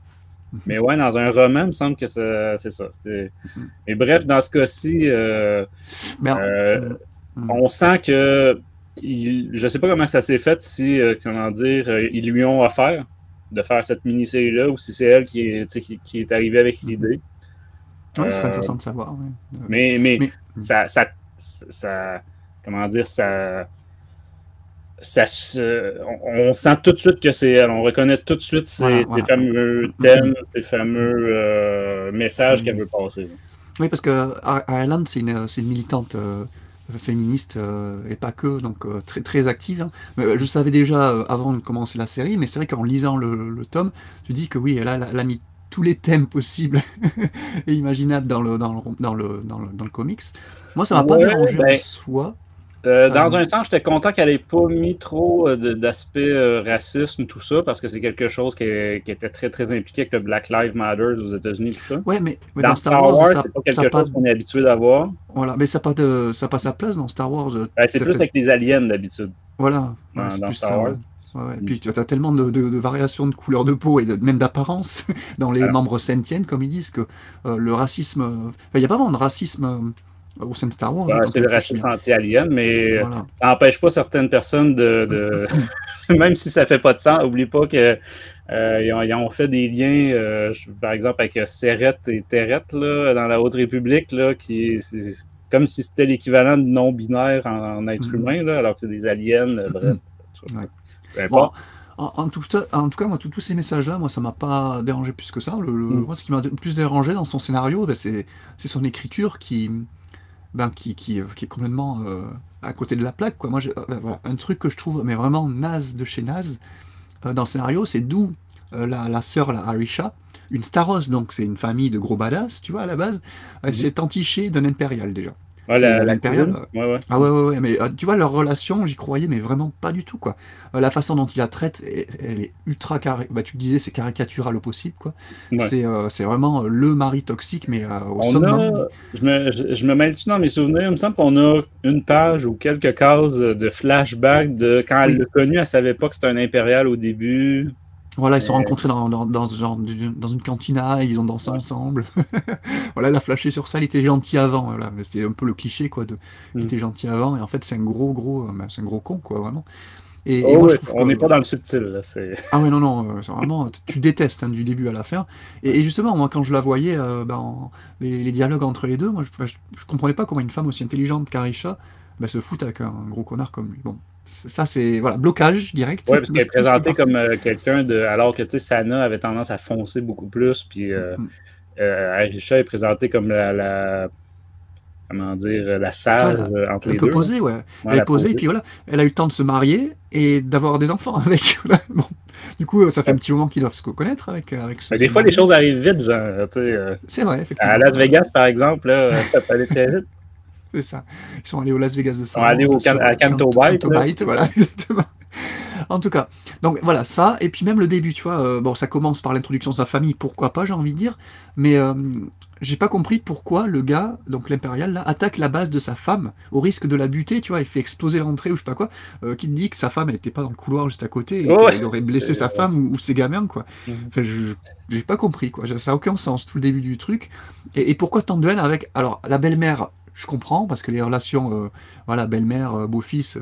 Mais ouais, dans un roman, il me semble que c'est ça. Mais bref, dans ce cas-ci, on sent que... je sais pas comment ça s'est fait, si, comment dire, ils lui ont offert de faire cette mini-série-là, ou si c'est elle qui est arrivée avec l'idée. Oui, c'est intéressant de savoir. Ouais. Mais ça, comment dire, on sent tout de suite que c'est elle. On reconnaît tout de suite ces fameux thèmes, ces fameux messages qu'elle veut passer. Oui, parce que Ireland, c'est une militante féministe et pas que, donc très, très active. Hein. Je savais déjà avant de commencer la série, mais c'est vrai qu'en lisant le tome, tu dis que oui, elle a mis tous les thèmes possibles et imaginables dans le comics. Moi, ça m'a pas dérangé en soi. Dans un sens, j'étais content qu'elle n'ait pas mis trop d'aspect racisme, tout ça, parce que c'est quelque chose qui était très, très impliqué avec le Black Lives Matter aux États-Unis, tout ça. Ouais, mais dans Star Wars, c'est pas quelque chose qu'on est habitué d'avoir. Voilà, mais ça n'a pas sa place dans Star Wars. C'est plus avec les aliens, d'habitude. Voilà, c'est plus Star Ward. Ouais. Puis tu as tellement de variations de couleur de peau et même d'apparence dans les membres sentients, comme ils disent, que le racisme... Il n'y a pas vraiment de racisme... au sein de Star Wars. C'est le racisme anti-alien, mais ça n'empêche pas certaines personnes de... Même si ça ne fait pas de sens, n'oublie pas qu'ils ont fait des liens, par exemple, avec Serret et Terret, là, dans la Haute République, là, c'est comme si c'était l'équivalent de non-binaire en être humain, là, alors que c'est des aliens, bref. Bon, en tout cas, moi, tous ces messages-là, moi, ça m'a pas dérangé plus que ça. Moi, ce qui m'a le plus dérangé dans son scénario, c'est son écriture qui est complètement à côté de la plaque, quoi. Moi, voilà, un truc que je trouve mais vraiment naze de chez naze dans le scénario, c'est d'où la sœur, la Arisha, une Staros, donc c'est une famille de gros badass, tu vois, à la base, elle s'est entichée d'un impérial déjà. L'Impérial. Ah ouais, mais tu vois, leur relation, j'y croyais, mais vraiment pas du tout, quoi. La façon dont il la traite, elle est ultra tu disais, c'est caricatural au possible, quoi. Ouais. C'est vraiment le mari toxique, mais au summum. Je me mêle-tu dans mes souvenirs? Il me semble qu'on a une page ou quelques cases de flashback de quand elle l'a connu, elle savait pas que c'était un impérial au début. Voilà, ils se sont rencontrés dans une cantina, ils ont dansé ensemble. Voilà, elle a flashé sur ça, il était gentil avant. Voilà. C'était un peu le cliché, quoi, il était gentil avant, et en fait, c'est un gros con, quoi, vraiment. Et moi, on n'est pas dans le subtil, là. Ah ouais, non, c'est vraiment, tu détestes du début à la fin. Et justement, moi, quand je la voyais, les dialogues entre les deux, moi, je comprenais pas comment une femme aussi intelligente qu'Arisha se fout avec un gros connard comme lui. Bon. Ça, c'est blocage direct. Oui, parce qu'elle est présentée comme quelqu'un de. Alors que Sana avait tendance à foncer beaucoup plus, puis Arisha est présentée comme comment dire, la sage entre les deux. Elle peut poser, ouais. Elle est posée, et puis voilà, elle a eu le temps de se marier et d'avoir des enfants avec. Bon. Du coup, ça fait un petit moment qu'ils doivent se connaître avec ce. Des fois, les choses arrivent vite, genre. C'est vrai, effectivement. À Las Vegas, par exemple, là, ça peut aller très vite. C'est ça. Ils sont allés au Las Vegas de ça. Ils sont allés à Canto Bight. Voilà, exactement. En tout cas, donc voilà, ça, et puis même le début, tu vois, ça commence par l'introduction de sa famille, pourquoi pas, j'ai envie de dire, mais j'ai pas compris pourquoi le gars, donc l'impérial, là, attaque la base de sa femme, au risque de la buter, tu vois, il fait exploser l'entrée ou je sais pas quoi, qui te dit que sa femme, elle était pas dans le couloir juste à côté, et qu'il aurait blessé sa femme ou ses gamins, quoi. Enfin, j'ai pas compris, quoi, ça a aucun sens, tout le début du truc, et pourquoi tant de haine avec, alors, la belle-mère, je comprends, parce que les relations, belle-mère, beau-fils,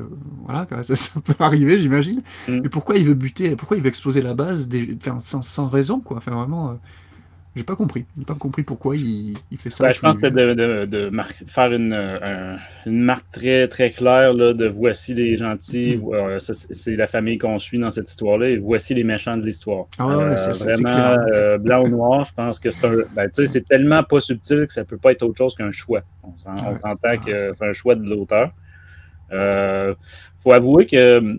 ça peut arriver, j'imagine. Mais pourquoi il veut buter, pourquoi il veut exploser la base sans raison, quoi. Enfin, vraiment, j'ai pas compris. J'ai pas compris pourquoi il fait ça. Je pense que c'était de faire une marque très, très claire là, de voici les gentils, c'est la famille qu'on suit dans cette histoire-là, et voici les méchants de l'histoire. Vraiment, clair. Blanc ou noir, je pense que c'est tellement pas subtil que ça peut pas être autre chose qu'un choix. On s'entend que c'est un choix de l'auteur. Faut avouer que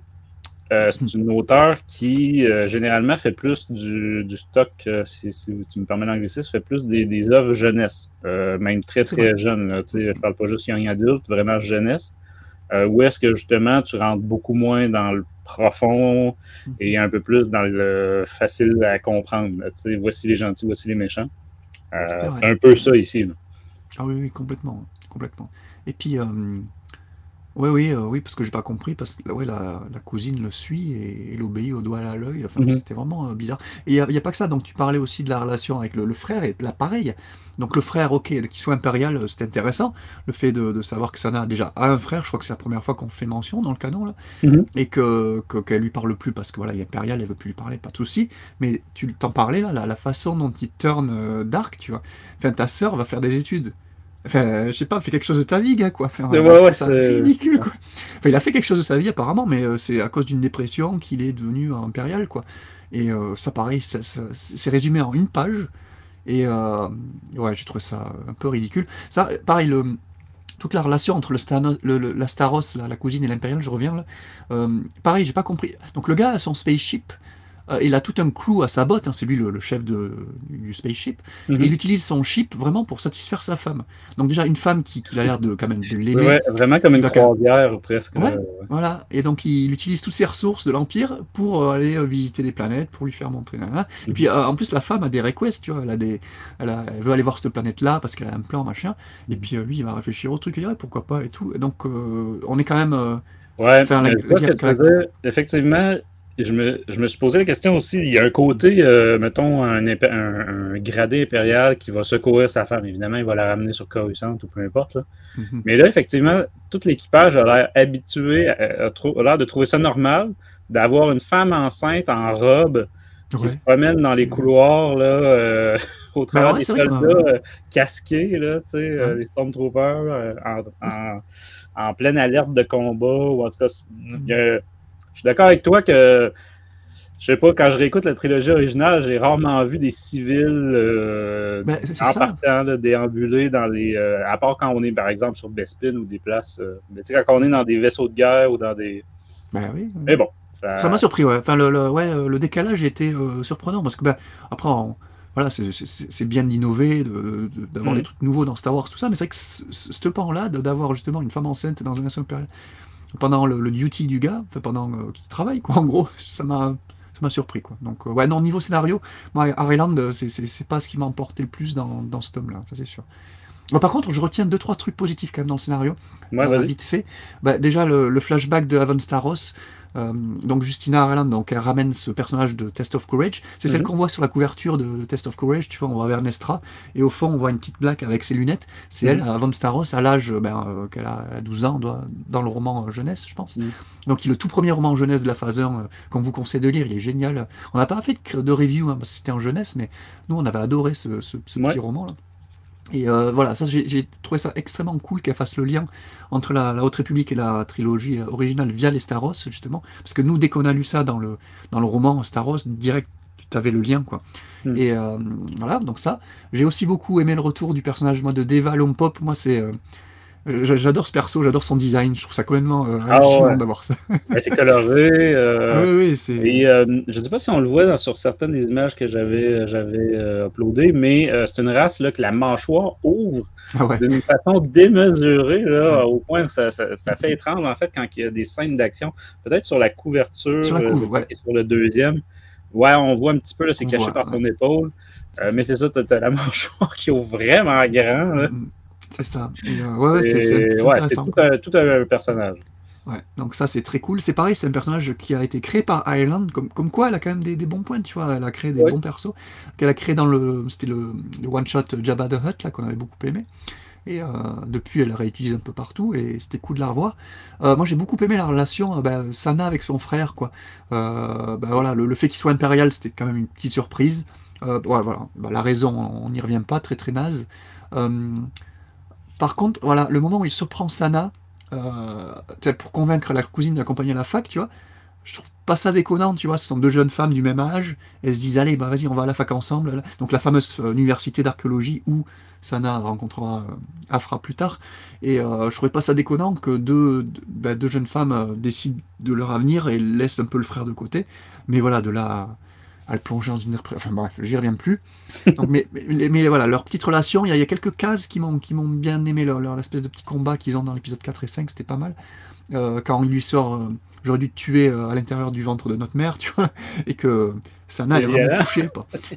c'est une auteure qui, généralement, fait plus du stock, si tu me permets l'anglicisme, fait plus des œuvres jeunesse, même très, très jeunes. Je ne parle pas juste young adulte, vraiment jeunesse. Où est-ce que, justement, tu rentres beaucoup moins dans le profond et un peu plus dans le facile à comprendre. Voici les gentils, voici les méchants. C'est un peu ça ici. Là. Ah oui, complètement. Et puis, Oui, parce que j'ai pas compris, parce que ouais, la cousine le suit et elle obéit au doigt à l'œil. Enfin, Mhm. c'était vraiment bizarre. Et il y a pas que ça. Donc, tu parlais aussi de la relation avec le frère, et là, pareil. Donc, le frère, ok, qu'il soit impérial, c'était intéressant. Le fait de savoir que Sana a déjà un frère, je crois que c'est la première fois qu'on fait mention dans le canon, là, Mhm. et qu'elle lui parle plus parce que voilà, il est impérial, elle veut plus lui parler, pas de souci. Mais tu t'en parlais là, la façon dont il turn dark, tu vois. Enfin, ta sœur va faire des études. Enfin, je sais pas, fais quelque chose de ta vie, gars, quoi. Enfin, Ouais, je ouais, trouve ça ridicule, quoi. Enfin, il a fait quelque chose de sa vie, apparemment, mais c'est à cause d'une dépression qu'il est devenu impérial, quoi. Et ça, pareil, c'est résumé en une page. Et ouais, j'ai trouvé ça un peu ridicule. Ça, pareil, toute la relation entre la Staros, la cousine, et l'impérial, je reviens là. Pareil, j'ai pas compris. Donc, le gars a son spaceship. Il a tout un crew à sa botte, hein, c'est lui le chef du spaceship, et il Mhm. utilise son ship vraiment pour satisfaire sa femme. Donc déjà une femme qui a l'air de quand même de Ouais, l'aimer, ouais, vraiment comme il une va quand même... croisière, presque, Ouais, là. voilà. Et donc il utilise toutes ses ressources de l'Empire pour aller visiter les planètes, pour lui faire montrer. Nanana. Et puis Mhm. en plus la femme a des requests, tu vois, elle veut aller voir cette planète-là parce qu'elle a un plan, machin. Et Mhm. puis lui il va réfléchir au truc et dire ouais, pourquoi pas et tout. Et donc on est quand même... Ouais, Enfin, mais je vois ce que tu veux dire. Effectivement, je me suis posé la question aussi. Il y a un côté, mettons, un gradé impérial qui va secourir sa femme. Évidemment, il va la ramener sur Coruscant ou peu importe, là. Mhm. Mais là, effectivement, tout l'équipage a l'air habitué, a l'air de trouver ça normal d'avoir une femme enceinte en robe qui se Ouais. promène dans les C'est- couloirs là, au Ben travers ouais, des c'est vrai que... soldats casqués, là, tu sais, ouais. les Stormtroopers en pleine alerte de combat. Ou en tout cas, je suis d'accord avec toi que je sais pas, quand je réécoute la trilogie originale, j'ai rarement vu des civils Ben, c'est en ça. partant là, déambuler dans les. À part quand on est, par exemple, sur Bespin ou des places. Mais tu sais, quand on est dans des vaisseaux de guerre ou dans des. Ben oui. Mais bon, Ça m'a ça. surpris, ouais. Enfin, le décalage était surprenant parce que, ben, après, voilà, c'est bien d'innover, d'avoir des Mhm. trucs nouveaux dans Star Wars, tout ça, mais c'est vrai que ce pan-là, d'avoir justement une femme enceinte dans un vaisseau impérial pendant le duty du gars, enfin, pendant qu'il travaille, quoi, en gros, ça m'a surpris, quoi. Donc, ouais, non, niveau scénario, moi, Ireland, c'est pas ce qui m'a emporté le plus dans ce tome-là, ça c'est sûr. Bon, par contre, je retiens deux trois trucs positifs quand même dans le scénario, Ouais, vas-y. vite fait. Bah, déjà le flashback de Avon Starros, donc Justina Ireland, donc elle ramène ce personnage de Test of Courage. C'est celle Mhm. qu'on voit sur la couverture de Test of Courage. Tu vois, on va vers Nestra et au fond on voit une petite blague avec ses lunettes. C'est elle, Mhm. Avon Starros, à l'âge qu'elle a, elle a 12 ans, dans le roman jeunesse, je pense. Mhm. Donc le tout premier roman jeunesse de la phase 1, qu'on vous conseille de lire, il est génial. On n'a pas fait de review hein, parce que c'était en jeunesse, mais nous on avait adoré ce petit Ouais. roman là. Et voilà, ça j'ai trouvé ça extrêmement cool qu'elle fasse le lien entre la Haute République et la trilogie originale via les Staros, justement. Parce que nous, dès qu'on a lu ça dans le roman Staros, direct, tu avais le lien, quoi. Mhm. Et voilà, donc ça. J'ai aussi beaucoup aimé le retour du personnage moi, de Deva Lompop. Moi, j'adore ce perso, j'adore son design. Je trouve ça complètement Ah ouais. hallucinant d'avoir ça. Ben, c'est coloré. Oui, oui, c'est. Et je ne sais pas si on le voit sur certaines des images que j'avais uploadées, mais c'est une race là, que la mâchoire ouvre Ah ouais, d'une façon démesurée, là, ouais. au point que ça fait étrange, en fait, quand il y a des scènes d'action. Peut-être sur la couverture, Sur la je couve, crois ouais, qu'il est sur le deuxième. Ouais, on voit un petit peu, là, c'est on caché voit, par ouais. son épaule. C'est ça. Mais c'est ça, t'as la mâchoire qui ouvre vraiment grand. Là. Mm, mm. C'est ça. Et, ouais, c'est Ouais, c'est intéressant, quoi. tout un personnage. Ouais, donc ça c'est très cool. C'est pareil, c'est un personnage qui a été créé par Ireland, comme quoi elle a quand même des bons points, tu vois. Elle a créé des Oui. bons persos qu'elle a créé c'était le one shot Jabba the Hutt là qu'on avait beaucoup aimé. Et depuis elle réutilise un peu partout et c'était cool de la revoir. Moi j'ai beaucoup aimé la relation Sana avec son frère quoi. Voilà, le fait qu'il soit impérial c'était quand même une petite surprise. Ouais, voilà. La raison on n'y revient pas, très très naze. Euh, Par contre, voilà, le moment où il surprend Sana, pour convaincre la cousine d'accompagner à la fac, tu vois, je trouve pas ça déconnant, tu vois, ce sont deux jeunes femmes du même âge, elles se disent, allez, bah vas-y, on va à la fac ensemble, là. Donc la fameuse université d'archéologie où Sana rencontrera Afra plus tard, et je trouvais pas ça déconnant que deux jeunes femmes décident de leur avenir et laissent un peu le frère de côté, mais voilà, de là à le plonger dans une... Enfin bref, j'y reviens plus. Donc, mais voilà, leur petite relation, il y a quelques cases qui m'ont bien aimé, leur espèce de petit combat qu'ils ont dans l'épisode 4 et 5, c'était pas mal. Quand il lui sort j'aurais dû te tuer à l'intérieur du ventre de notre mère, tu vois, et que Sana est vraiment touchée.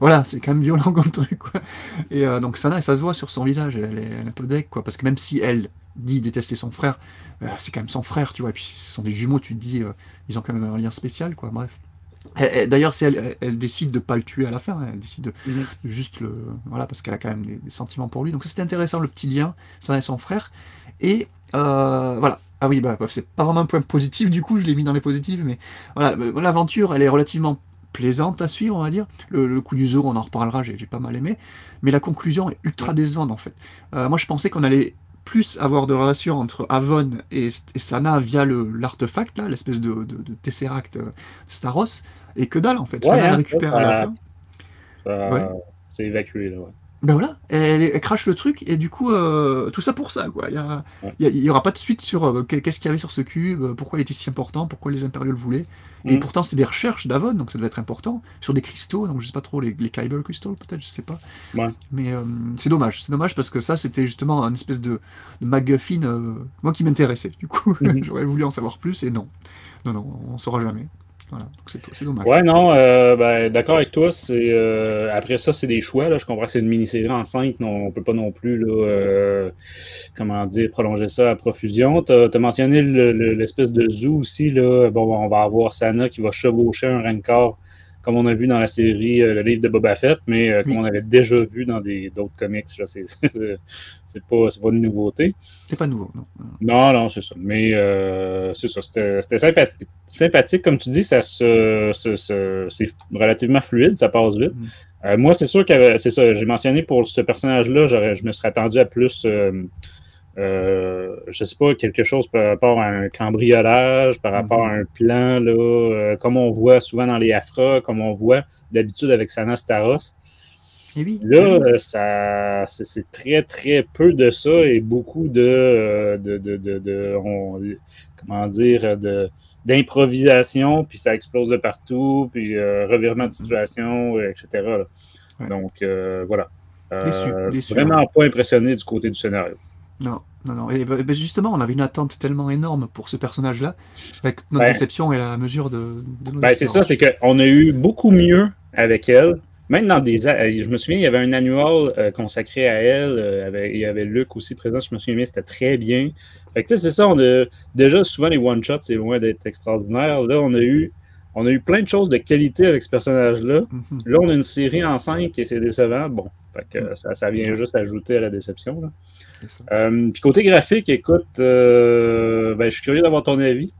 Voilà, c'est quand même violent comme truc, quoi. Et donc Sana, ça se voit sur son visage, elle est un peu deck, quoi, parce que même si elle dit détester son frère, c'est quand même son frère, tu vois, et puis ce sont des jumeaux, tu te dis, ils ont quand même un lien spécial, quoi, bref. D'ailleurs, elle décide de pas le tuer à la fin, hein, elle décide de juste le... Voilà, parce qu'elle a quand même des sentiments pour lui, donc c'était intéressant, le petit lien, Sana et son frère, et voilà. Ah oui, bah, c'est pas vraiment un point positif, du coup, je l'ai mis dans les positifs, mais voilà, l'aventure, elle est relativement plaisante à suivre, on va dire. Le coup du zoo, on en reparlera, j'ai pas mal aimé, mais la conclusion est ultra décevante, en fait. Moi, je pensais qu'on allait plus avoir de relations entre Avon et Sana via l'artefact, là, l'espèce de Tesseract Staros, et que dalle, en fait. Sana le récupère à la fin. C'est évacué, là, ouais. Ben voilà, elle crache le truc, et du coup, tout ça pour ça, quoi. Il y aura pas de suite sur qu'est-ce qu'il y avait sur ce cube, pourquoi il était si important, pourquoi les impériaux le voulaient. Et pourtant, c'est des recherches d'Avon, donc ça devait être important, sur des cristaux, donc je sais pas trop, les Kyber Crystals, peut-être, je sais pas. Ouais. Mais c'est dommage parce que ça, c'était justement une espèce de MacGuffin, moi qui m'intéressait, du coup. J'aurais voulu en savoir plus, et non, on saura jamais. Voilà, donc c'est dommage. Ouais, non, d'accord avec toi. Après ça, c'est des choix. Là. Je comprends que c'est une mini-série en 5. On peut pas non plus là, prolonger ça à profusion. Tu as mentionné l'espèce de zoo aussi. Là. Bon, on va avoir Sana qui va chevaucher un Rancor, comme on a vu dans la série le livre de Boba Fett, mais comme on avait déjà vu dans d'autres comics. Là, c'est pas une nouveauté. C'est pas nouveau, non. Non, c'est ça. Mais c'est ça, c'était sympathique. Comme tu dis, c'est relativement fluide, ça passe vite. Moi, c'est sûr que c'est ça. J'ai mentionné pour ce personnage-là, je me serais attendu à plus, je sais pas, quelque chose par rapport à un cambriolage, par rapport à un plan, là, comme on voit souvent dans les Afra, comme on voit d'habitude avec Sana Staros. Oui, là, c'est très, très peu de ça et beaucoup d'improvisation, puis ça explose de partout, puis revirement de situation, etc. Là. Ouais. Donc, voilà. Déçu, vraiment pas impressionné du côté du scénario. Non. Et justement, on avait une attente tellement énorme pour ce personnage-là, que notre déception est à la mesure de nos c'est ça, c'est qu'on a eu beaucoup mieux avec elle. Même dans je me souviens, il y avait un annual consacré à elle. Il y avait Luc aussi présent, je me souviens bien, c'était très bien. Fait que tu sais, c'est ça, déjà souvent les one-shots, c'est loin d'être extraordinaire. Là, on a eu plein de choses de qualité avec ce personnage-là. Là, on a une série en 5 et c'est décevant. Bon, fait que ça vient juste ajouter à la déception. Là. Puis côté graphique, écoute, je suis curieux d'avoir ton avis.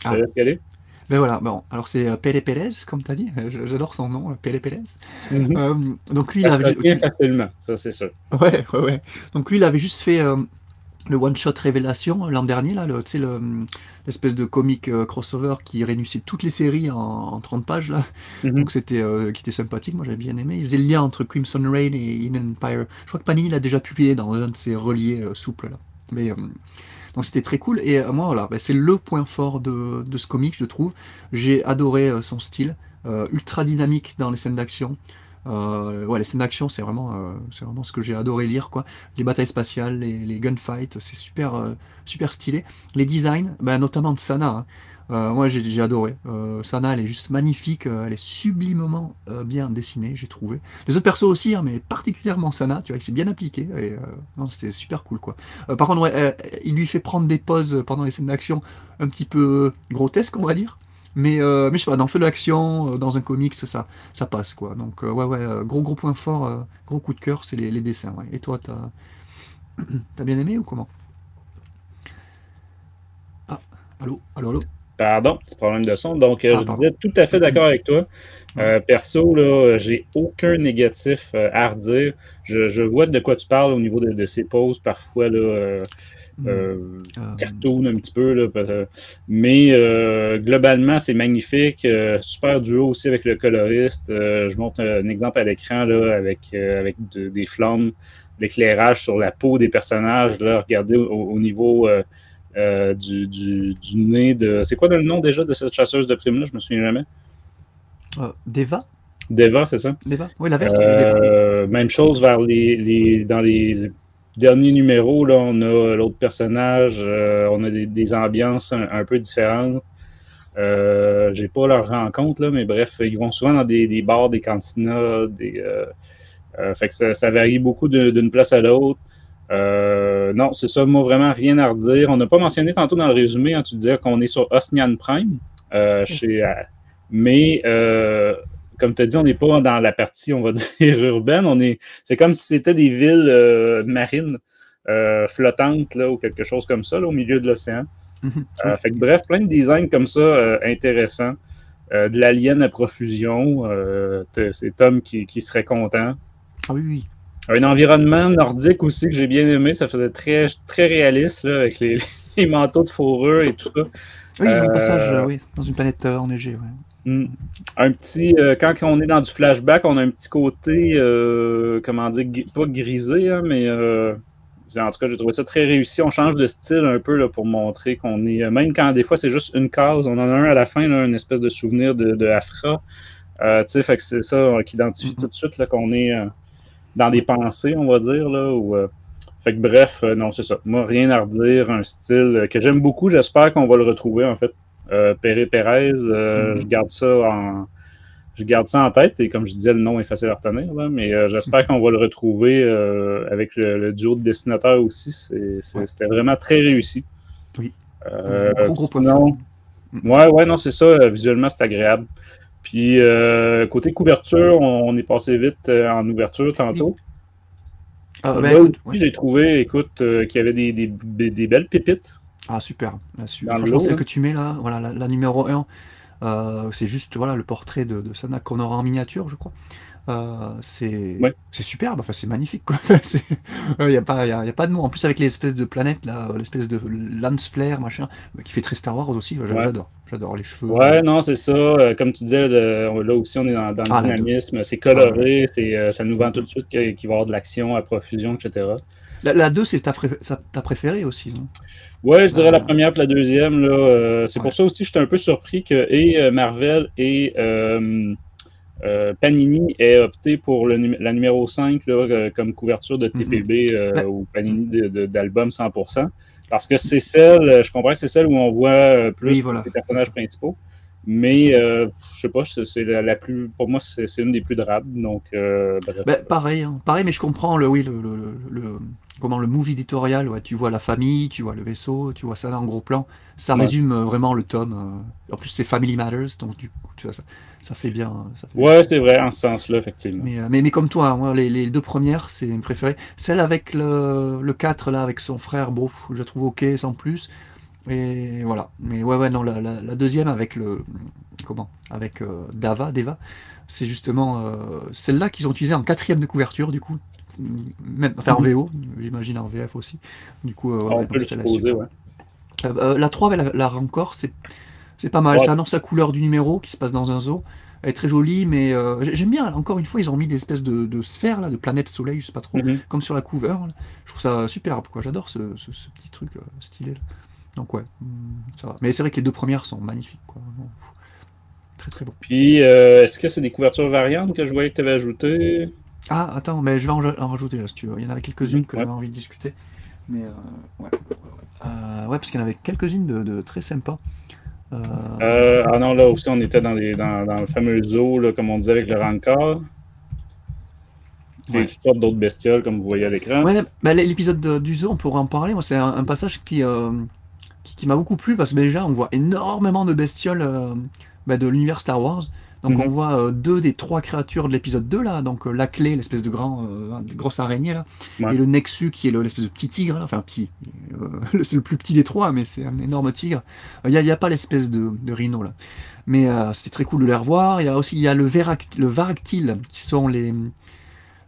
Je te laisse y aller. Ben voilà, bon, alors c'est Pele Pérez, comme tu as dit, j'adore son nom, Pele Pérez. Donc lui, ça se retient facilement, ça c'est sûr. Ouais. Donc lui, il avait juste fait le one-shot Révélation l'an dernier, là, l'espèce de comic crossover qui réunissait toutes les séries en 30 pages, là. Donc qui était sympathique, moi j'avais bien aimé. Il faisait le lien entre Crimson Reign et In Empire. Je crois que Panini l'a déjà publié dans un de ses reliés souples, là. Mais... donc c'était très cool, et moi voilà, c'est le point fort de ce comic, je trouve. J'ai adoré son style, ultra dynamique dans les scènes d'action. Les scènes d'action, c'est vraiment ce que j'ai adoré lire, quoi. Les batailles spatiales, les gunfights, c'est super stylé. Les designs, notamment de Sana, moi j'ai adoré. Sana, elle est juste magnifique, elle est sublimement bien dessinée, j'ai trouvé. Les autres persos aussi, mais particulièrement Sana, tu vois, c'est bien appliqué, et c'était super cool, quoi. Par contre, il lui fait prendre des pauses pendant les scènes d'action un petit peu grotesques, on va dire. Mais je sais pas, dans le feu de l'action, dans un comics, ça passe, quoi. Donc gros point fort, gros coup de cœur, c'est les dessins. Ouais. Et toi, t'as bien aimé ou comment? Ah, allô. Pardon, petit problème de son. Donc, je disais tout à fait d'accord avec toi. Perso, là, j'ai aucun négatif à redire. Je vois de quoi tu parles au niveau de ces pauses, parfois, là, cartoon un petit peu, là, mais globalement, c'est magnifique. Super duo aussi avec le coloriste. Je montre un exemple à l'écran là, avec des flammes, l'éclairage sur la peau des personnages. Là, regardez au niveau... du nez de... C'est quoi le nom déjà de cette chasseuse de primes-là? Je me souviens jamais. Deva? Deva, c'est ça? Deva? Oui, la verte. Deva. Même chose vers dans les derniers numéros, là, on a l'autre personnage, on a des ambiances un peu différentes. J'ai pas leur rencontre, là, mais bref, ils vont souvent dans des bars, des cantinas, fait que ça varie beaucoup d'une place à l'autre. Non, c'est ça, moi, vraiment rien à redire. On n'a pas mentionné tantôt dans le résumé, hein, tu disais qu'on est sur Osnian Prime, mais comme tu as dit, on n'est pas dans la partie, on va dire, urbaine. C'est comme si c'était des villes marines flottantes là, ou quelque chose comme ça, là, au milieu de l'océan. Fait que bref, plein de designs comme ça intéressants. De l'alien à profusion. C'est Tom qui serait content. Ah oui, oui. Un environnement nordique aussi que j'ai bien aimé. Ça faisait très, très réaliste là, avec les manteaux de fourrure et tout ça. Oui, ils ont un passage dans une planète enneigée. Ouais. Un petit, quand on est dans du flashback, on a un petit côté, comment dire, pas grisé, hein, mais en tout cas, j'ai trouvé ça très réussi. On change de style un peu là, pour montrer qu'on est, même quand des fois c'est juste une case, on en a un à la fin, là, une espèce de souvenir de Afra. Tu sais, fait que c'est ça qui identifie tout de suite là, qu'on est dans des pensées, on va dire. Là, fait que bref, non, c'est ça. Moi, rien à redire. Un style que j'aime beaucoup. J'espère qu'on va le retrouver, en fait. Pérez, je garde ça en tête. Et comme je disais, le nom est facile à retenir. Là, mais j'espère qu'on va le retrouver avec le duo de dessinateurs aussi. C'était vraiment très réussi. Oui. Gros sinon, ouais, non, c'est ça. Visuellement, c'est agréable. Puis, côté couverture, on est passé vite en ouverture tantôt. J'ai trouvé, écoute, qu'il y avait des belles pépites. Ah, super. Franchement, celle que tu mets là, voilà, la numéro 1, c'est juste voilà, le portrait de Sana qu'on aura en miniature, je crois. C'est superbe, enfin, c'est magnifique. Il n'y a pas de mots. En plus, avec les espèces de planètes, là, l'espèce de lance flare, machin, qui fait très Star Wars aussi, j'adore les cheveux. Ouais, non, c'est ça. Comme tu disais, là aussi, on est dans le dynamisme. C'est coloré, ça nous vend tout de suite qu'il va y avoir de l'action à profusion, etc. La 2, c'est ta préférée aussi, non? Ouais, je dirais la première et la deuxième. Là, c'est pour ça aussi que j'étais un peu surpris que Marvel et Panini ait opté pour la numéro 5 là, comme couverture de TPB ou Panini d'album 100%. Parce que c'est celle, je comprends que c'est celle où on voit plus les personnages principaux. Mais je sais pas, c'est la plus. Pour moi, c'est une des plus drables. Donc, bref. Pareil, mais je comprends le movie éditorial. Ouais, tu vois la famille, tu vois le vaisseau, tu vois ça là en gros plan. Ça résume vraiment le tome. En plus, c'est Family Matters, donc du coup, tu vois ça fait bien. C'est vrai, en ce sens-là, effectivement. Mais comme toi, moi, les deux premières, c'est mes préférées. Celle avec le 4 là, avec son frère, bon, je la trouve ok, sans plus. Et voilà. Mais non, la deuxième avec Deva, c'est justement celle-là qu'ils ont utilisée en 4e de couverture, du coup. En VO, j'imagine en VF aussi. Du coup, on peut le supposer, ouais. La 3 avec la Rancor, c'est pas mal. Ça annonce la couleur du numéro qui se passe dans un zoo. Elle est très jolie, mais j'aime bien. Encore une fois, ils ont mis des espèces de sphères, là, de planètes soleil, je sais pas trop, comme sur la cover. Là. Je trouve ça superbe, quoi. J'adore ce petit truc stylé. Là. Donc ouais, ça va. Mais c'est vrai que les deux premières sont magnifiques, quoi. Très très bon. Puis, est-ce que c'est des couvertures variantes que je voyais que tu avais ajoutées? Ah, attends, mais je vais en rajouter là, si tu veux. Il y en avait quelques-unes que j'avais envie de discuter. Mais parce qu'il y en avait quelques-unes de très sympas. Ah non, là aussi, on était dans le fameux zoo, là, comme on disait avec le Rancor. Et toutes sortes d'autres bestioles, comme vous voyez à l'écran. Ouais, l'épisode du zoo, on pourrait en parler. Moi, c'est un passage qui m'a beaucoup plu, parce que déjà, on voit énormément de bestioles de l'univers Star Wars. Donc on voit 2 des 3 créatures de l'épisode 2 là, donc la clé, l'espèce de grosse araignée là, et le Nexu qui est l'espèce de petit tigre là, enfin petit, c'est le plus petit des 3, mais c'est un énorme tigre. Il y a pas l'espèce de rhino là, mais c'était très cool de les revoir. Il y a le Varactyl qui sont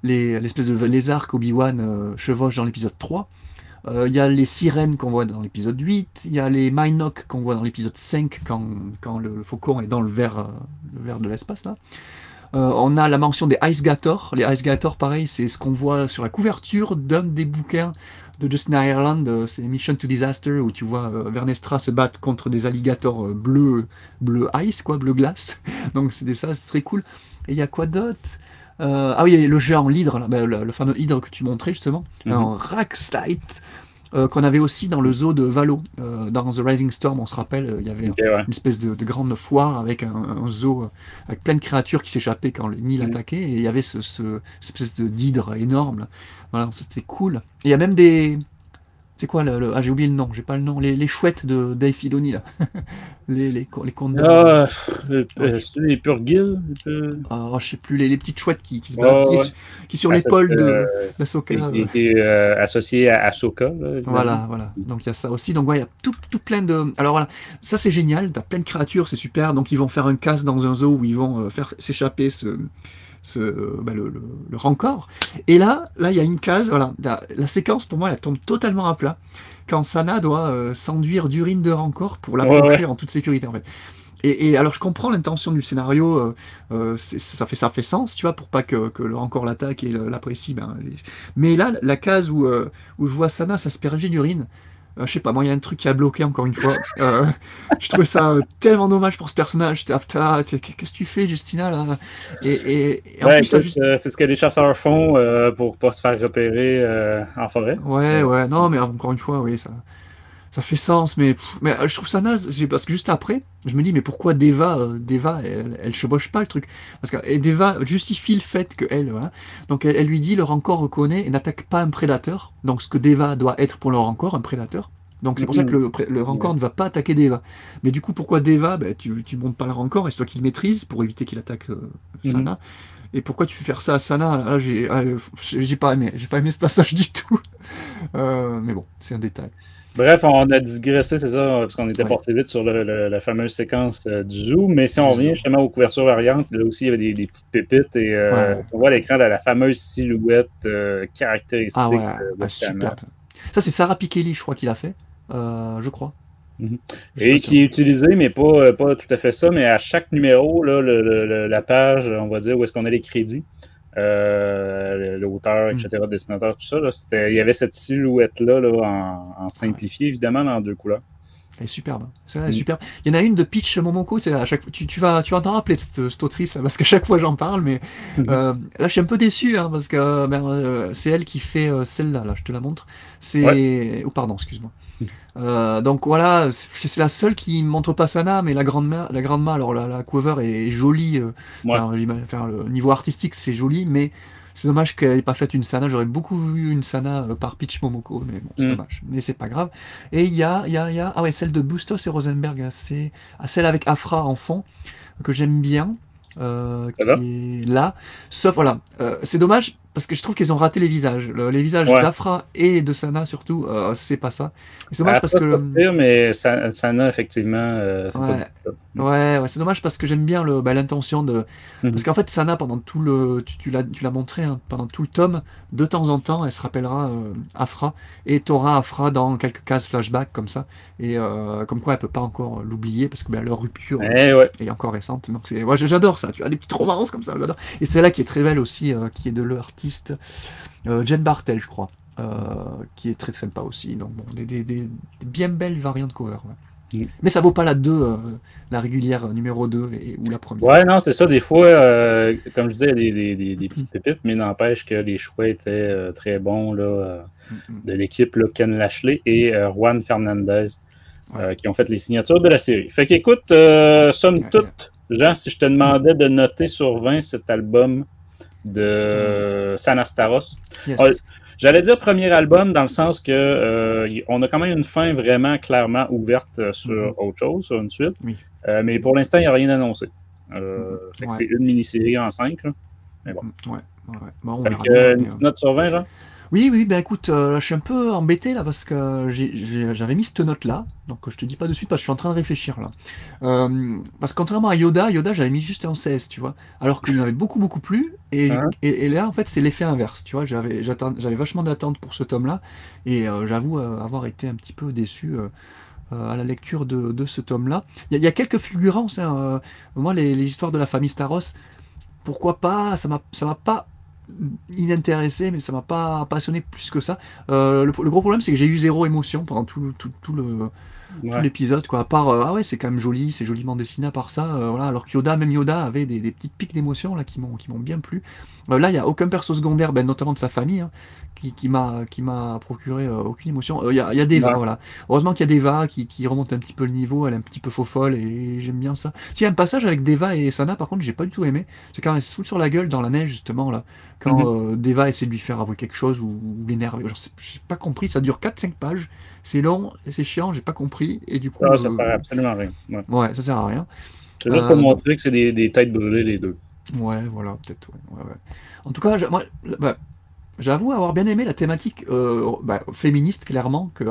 l'espèce de lézard qu'Obi-Wan chevauche dans l'épisode 3. Il y a les sirènes qu'on voit dans l'épisode 8, il y a les Mynock qu'on voit dans l'épisode 5 quand le faucon est dans le verre de l'espace là. On a la mention des Ice Gators. Les Ice Gators, pareil, c'est ce qu'on voit sur la couverture d'un des bouquins de Justin Ireland, c'est Mission to Disaster, où tu vois Vernestra se battre contre des alligators bleu ice, quoi, bleu glace. Donc ça, c'est très cool. Et il y a quoi d'autre? Ah oui, il y a le géant, l'hydre, là, le fameux hydre que tu montrais justement, un Rackslite, qu'on avait aussi dans le zoo de Valo. Dans The Rising Storm, on se rappelle, il y avait une espèce de grande foire avec un zoo avec plein de créatures qui s'échappaient quand le Nil attaquait, et il y avait cette espèce d'hydre énorme, là. Voilà, ça c'était cool. Et il y a même des... C'est quoi ah, j'ai oublié le nom, j'ai pas le nom. Les chouettes de Dave Filoni, là. les condors. Les purgils. Je sais plus, les petites chouettes qui se baladent, qui sur l'épaule d'Ahsoka. Qui est associé à Ahsoka. Voilà. Donc il y a ça aussi. Donc ouais, il y a tout plein de... Alors voilà, ça c'est génial, t'as plein de créatures, c'est super. Donc ils vont faire un casse dans un zoo où ils vont faire s'échapper le rancor. Et là il y a une case, voilà, la séquence pour moi elle tombe totalement à plat quand Sana doit s'enduire d'urine de rancor pour l'approcher en toute sécurité en fait. Et alors je comprends l'intention du scénario, ça fait sens, tu vois, pour pas que le rancor l'attaque et l'apprécie. Mais là la case où je vois Sana s'asperger d'urine, je sais pas, moi il y a un truc qui a bloqué encore une fois. Je trouvais ça tellement dommage pour ce personnage. Qu'est-ce que tu fais, Justina, là? Et en plus, c'est ce que les chasseurs font pour pas se faire repérer en forêt. Ouais, non, mais encore une fois, oui, ça fait sens, mais je trouve ça naze, parce que juste après, je me dis, mais pourquoi Deva, elle chevauche pas le truc? Parce que Deva justifie le fait que elle, voilà. Donc elle lui dit, le rancor reconnaît et n'attaque pas un prédateur. Donc ce que Deva doit être pour le rancor, un prédateur. Donc c'est pour ça que le rancor ne va pas attaquer Deva. Mais du coup, pourquoi Deva? Tu montes pas le rancor, et c'est toi qui le maîtrise pour éviter qu'il attaque Sana. Et pourquoi tu fais faire ça à Sana? Là, j'ai pas aimé ce passage du tout. Mais bon, c'est un détail. Bref, on a digressé, c'est ça, parce qu'on était parti vite sur la fameuse séquence du zoo. Mais si on revient justement aux couvertures variantes, là aussi, il y avait des petites pépites. Et on voit à l'écran la fameuse silhouette caractéristique de Sana. Ça, c'est Sarah Pikeli, je crois, qu'il a fait. Je crois. Et qui est utilisé, mais pas tout à fait ça. Mais à chaque numéro, là, la page, on va dire, où est-ce qu'on a les crédits. L'auteur, etc., le dessinateur, tout ça, là, il y avait cette silhouette-là en simplifié, évidemment, dans 2 couleurs. Elle est superbe. Elle est superbe. Il y en a une de Peach Momoko, à chaque... tu vas t'en rappeler cette autrice, là, parce qu'à chaque fois j'en parle, mais là je suis un peu déçu, hein, parce que c'est elle qui fait celle-là, là, je te la montre. Oh, pardon, excuse-moi. Donc voilà, c'est la seule qui ne montre pas Sana, mais la grande main, alors la cover est jolie. Le niveau artistique, c'est joli, mais c'est dommage qu'elle n'ait pas fait une Sana. J'aurais beaucoup vu une Sana par Peach Momoko, mais bon, c'est dommage. Mais c'est pas grave. Et il y a ah ouais, celle de Bustos et Rosenberg, c'est celle avec Afra en fond, que j'aime bien. Qui est là. Sauf, voilà, c'est dommage parce que je trouve qu'ils ont raté les visages. Les visages d'Afra et de Sana, surtout, c'est pas ça. C'est dommage parce que. Mais Sana, effectivement. C'est dommage parce que j'aime bien l'intention de. Parce qu'en fait, Sana, pendant tout tu l'as montré, hein, pendant tout le tome, de temps en temps, elle se rappellera Afra et t'auras Afra dans quelques cases flashback comme ça. Et comme quoi, elle peut pas encore l'oublier parce que leur rupture est encore récente. Donc, j'adore ça. Tu as des petites romances comme ça, j'adore. Et c'est là qui est très belle aussi, qui est de l'artiste Jen Bartel, je crois, qui est très sympa aussi. Donc bon, des bien belles variantes cover. Mais ça vaut pas la 2, la régulière numéro 2 ou la première. Ouais, non, c'est ça. Des fois, comme je disais, des petites pépites, mais n'empêche que les choix étaient très bons là, de l'équipe Ken Lashley et Juan Fernandez qui ont fait les signatures de la série. Fait qu'écoute, somme toute, Jean, si je te demandais de noter sur 20 cet album de Sana Staros. J'allais dire premier album dans le sens que on a quand même une fin vraiment clairement ouverte sur autre chose, sur une suite. Mais pour l'instant, il n'y a rien annoncé. Fait que c'est une mini-série en 5. Là. Mais bon. Bon, fait que, une petite note sur 20, là? Oui, ben écoute, je suis un peu embêté là parce que j'avais mis cette note là, donc je te dis pas de suite parce que je suis en train de réfléchir là. Parce que contrairement à Yoda j'avais mis juste un 16, tu vois, alors qu'il y en avait beaucoup plus, et là en fait c'est l'effet inverse, tu vois, j'avais vachement d'attente pour ce tome là, et j'avoue avoir été un petit peu déçu à la lecture de ce tome là. Il y a quelques fulgurances, hein, moi les histoires de la famille Staros, pourquoi pas, ça m'a pas inintéressé, mais ça m'a pas passionné plus que ça. Le gros problème, c'est que j'ai eu zéro émotion pendant tout Ouais. l'épisode, quoi. À part, ah ouais, c'est quand même joli, c'est joliment dessiné. À part ça, voilà. Alors que même Yoda avait des petites pics d'émotion là qui m'ont bien plu. Là, il y a aucun perso secondaire, ben, notamment de sa famille, hein, qui m'a procuré aucune émotion. Il y a Deva, Ouais. voilà. Heureusement qu'il y a Deva qui remonte un petit peu le niveau. Elle est un petit peu faux folle et j'aime bien ça. S'il y a un passage avec Deva et Sana, par contre, j'ai pas du tout aimé. C'est quand elle se fout sur la gueule dans la neige, justement, là. Quand Deva essaie de lui faire avouer quelque chose ou l'énerver. J'ai pas compris, ça dure 4-5 pages. C'est long, c'est chiant, j'ai pas compris. Et du coup, Ça sert absolument à rien. Ouais. ouais, ça sert à rien. C'est juste pour Donc, montrer que c'est des têtes brûlées, les deux. ouais, voilà, peut-être. Ouais. En tout cas, moi, bah, j'avoue avoir bien aimé la thématique féministe, clairement, que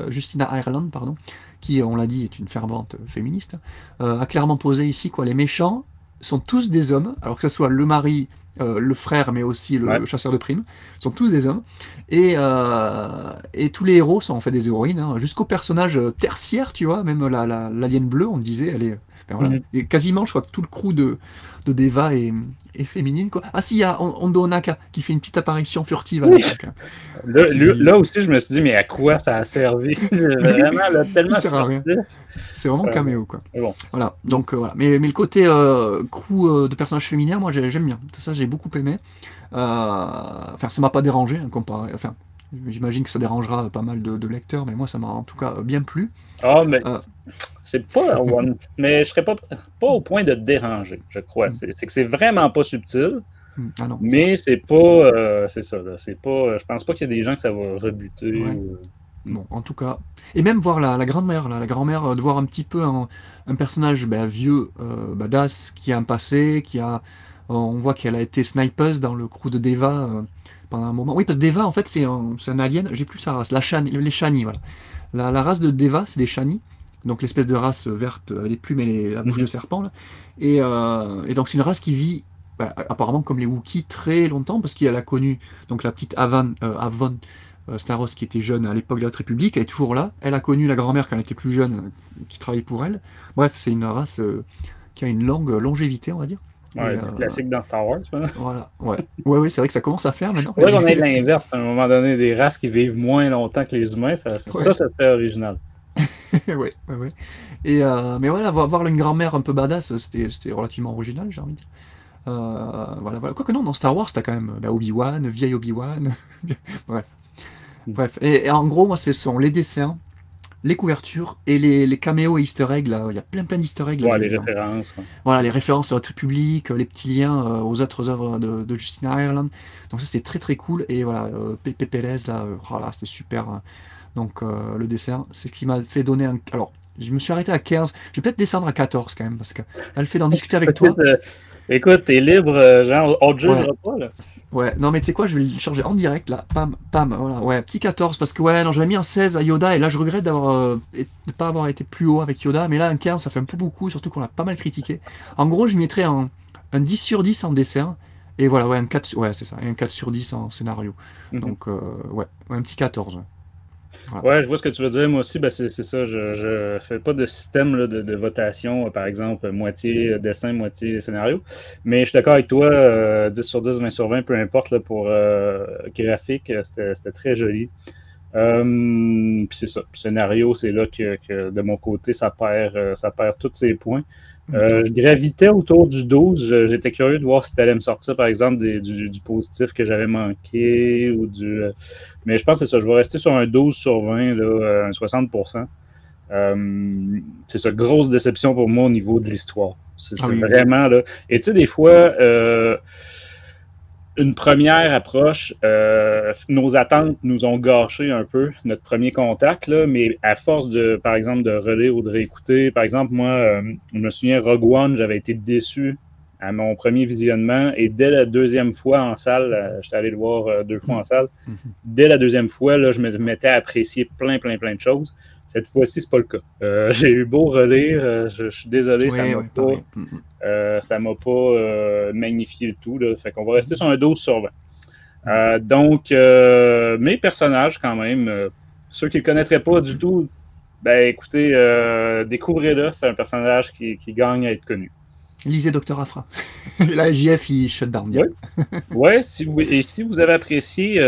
Justina Ireland, pardon, qui, on l'a dit, est une fervente féministe, a clairement posé ici, quoi. Les méchants sont tous des hommes, alors que ce soit le mari, le frère, mais aussi le Ouais. chasseur de primes, sont tous des hommes. Et tous les héros sont en fait des héroïnes, hein, jusqu'au personnage tertiaire, tu vois, même l'alien bleue, on disait, elle est. Ben voilà. Et quasiment, je crois que tout le crew de Deva est féminine, quoi. Ah si, il y a Hondo Onaka qui fait une petite apparition furtive à Oui. l'époque, hein. Là aussi, je me suis dit, mais à quoi ça a servi? Vraiment, là, tellement Il sert à rien. furtif. C'est vraiment caméo, quoi. Mais bon. Voilà, donc voilà. Mais le côté crew de personnages féminins, moi j'aime bien. Ça, j'ai beaucoup aimé. Enfin, ça m'a pas dérangé, hein, comparé. Enfin, j'imagine que ça dérangera pas mal de lecteurs, mais moi ça m'a en tout cas bien plu. Ah, mais Euh, c'est pas one. Mais je serais pas au point de déranger, je crois. C'est que c'est vraiment pas subtil, ah non, mais c'est pas. C'est ça, là. C'est pas. Je pense pas qu'il y a des gens que ça va rebuter. Ouais. Bon, en tout cas. Et même voir la grand-mère, la grand-mère, de voir un petit peu un personnage vieux, badass, qui a un passé, on voit qu'elle a été snipeuse dans le crew de Deva pendant un moment. Oui, parce que Deva, en fait, c'est un alien, j'ai plus sa race, les Shani, voilà. La race de Deva, c'est les Shani, donc l'espèce de race verte, les plumes et la bouche de serpent, là. Et donc c'est une race qui vit, apparemment comme les Wookiees, très longtemps, parce qu'elle a connu donc la petite Avon Staros qui était jeune à l'époque de la Haute République, elle est toujours là. Elle a connu la grand-mère quand elle était plus jeune, qui travaillait pour elle. Bref, c'est une race qui a une longue longévité, on va dire. Ouais, du classique dans Star Wars, maintenant. Voilà, ouais, c'est vrai que ça commence à faire maintenant. C'est vrai qu'on ait l'inverse, à un moment donné, des races qui vivent moins longtemps que les humains, ça serait original. ouais. Et, mais voilà, voir une grand-mère un peu badass, c'était relativement original, j'ai envie de dire. Voilà. Quoique non, dans Star Wars, t'as quand même Obi-Wan, vieille Obi-Wan. Bref. Et en gros, moi, ce sont les dessins, les couvertures et les caméos et easter eggs. Là. Il y a plein d'easter eggs. Ouais, Là, les références. Ouais. Voilà, les références à la République, les petits liens aux autres œuvres de Justina Ireland. Donc ça, c'était très très cool. Et voilà, Pepe Pérez, là, c'était super. Donc le dessin, c'est ce qui m'a fait donner un... Alors, je me suis arrêté à 15. Je vais peut-être descendre à 14 quand même, parce que le fait d'en discuter avec toi... Écoute, t'es libre, genre, on te jugera pas, là. Ouais, non, mais tu sais quoi, je vais le changer en direct, là. Pam, voilà. Ouais, petit 14, parce que, ouais, non, j'avais mis un 16 à Yoda, et là, je regrette de ne pas avoir été plus haut avec Yoda, mais là, un 15, ça fait un peu beaucoup, surtout qu'on l'a pas mal critiqué. En gros, je mettrais un 10 sur 10 en dessin, et voilà, ouais, c'est ça, et un 4 sur 10 en scénario. Donc, ouais, un petit 14. Ouais. Voilà. Ouais, je vois ce que tu veux dire. Moi aussi, c'est ça. Je fais pas de système là, de votation, par exemple, moitié dessin, moitié scénario. Mais je suis d'accord avec toi, 10 sur 10, 20 sur 20, peu importe, là, pour graphique, c'était très joli. Puis c'est ça. Le scénario, c'est là que de mon côté, ça perd tous ses points. Je gravitais autour du 12. J'étais curieux de voir si tu allais me sortir, par exemple, du positif que j'avais manqué ou mais je pense que c'est ça. Je vais rester sur un 12 sur 20, là, un 60%. C'est ça, grosse déception pour moi au niveau de l'histoire. C'est vraiment là. Et tu sais, des fois, une première approche, nos attentes nous ont gâché un peu notre premier contact, là, mais à force par exemple, de relire ou de réécouter, par exemple, moi, je me souviens, Rogue One, j'avais été déçu à mon premier visionnement, et dès la deuxième fois en salle, j'étais allé le voir 2 fois en salle, dès la deuxième fois, là, je me mettais à apprécier plein de choses. Cette fois-ci, c'est pas le cas. J'ai eu beau relire, je suis désolé, ça m'a pas magnifié le tout. Là. Fait qu'on va rester sur un 12 sur 20. Donc, mes personnages, quand même, ceux qui ne le connaîtraient pas du tout, ben écoutez, découvrez-le, c'est un personnage qui gagne à être connu. Lisez Dr. Aphra. Là, JF, il shut down. Oui. Ouais, si vous avez apprécié,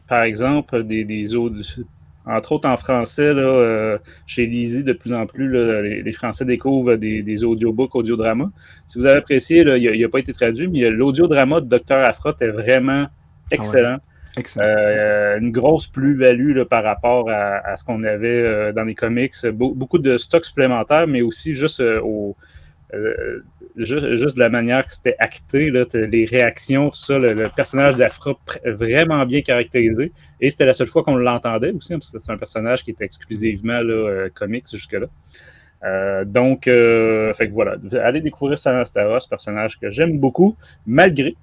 par exemple, des autres, entre autres en français, là, chez Lizzie, de plus en plus, là, les Français découvrent des audiobooks, audiodramas. Si vous avez apprécié, là, il n'a pas été traduit, mais l'audio-drama de Dr. Aphra était vraiment excellent. Ah ouais. Excellent. Une grosse plus-value là, par rapport à ce qu'on avait dans les comics. Beaucoup de stocks supplémentaires, mais aussi juste juste de la manière que c'était acté, là, les réactions, tout ça, le personnage d'Aphra vraiment bien caractérisé. Et c'était la seule fois qu'on l'entendait aussi, parce que c'est un personnage qui était exclusivement là, comics jusque-là. Donc, fait que voilà, allez découvrir Sana Starros, ce personnage que j'aime beaucoup, malgré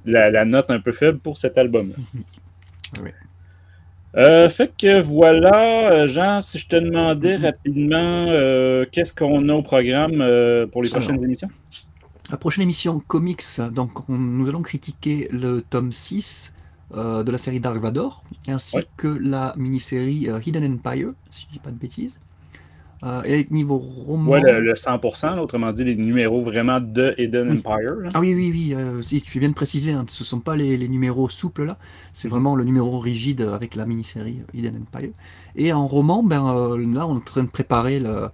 la note un peu faible pour cet album-là. Oui. Fait que voilà, Jean, si je te demandais rapidement qu'est-ce qu'on a au programme pour les prochaines émissions? La prochaine émission Comics, donc nous allons critiquer le tome 6 de la série Dark Vador, ainsi que la mini-série Hidden Empire, si je ne dis pas de bêtises. Et niveau roman... Ouais, le 100%, là, autrement dit, les numéros vraiment de Hidden Empire. Là. Ah oui, si, tu fais bien de préciser, hein, ce ne sont pas les numéros souples là, c'est vraiment le numéro rigide avec la mini-série Hidden Empire. Et en roman, là on est en train de préparer notre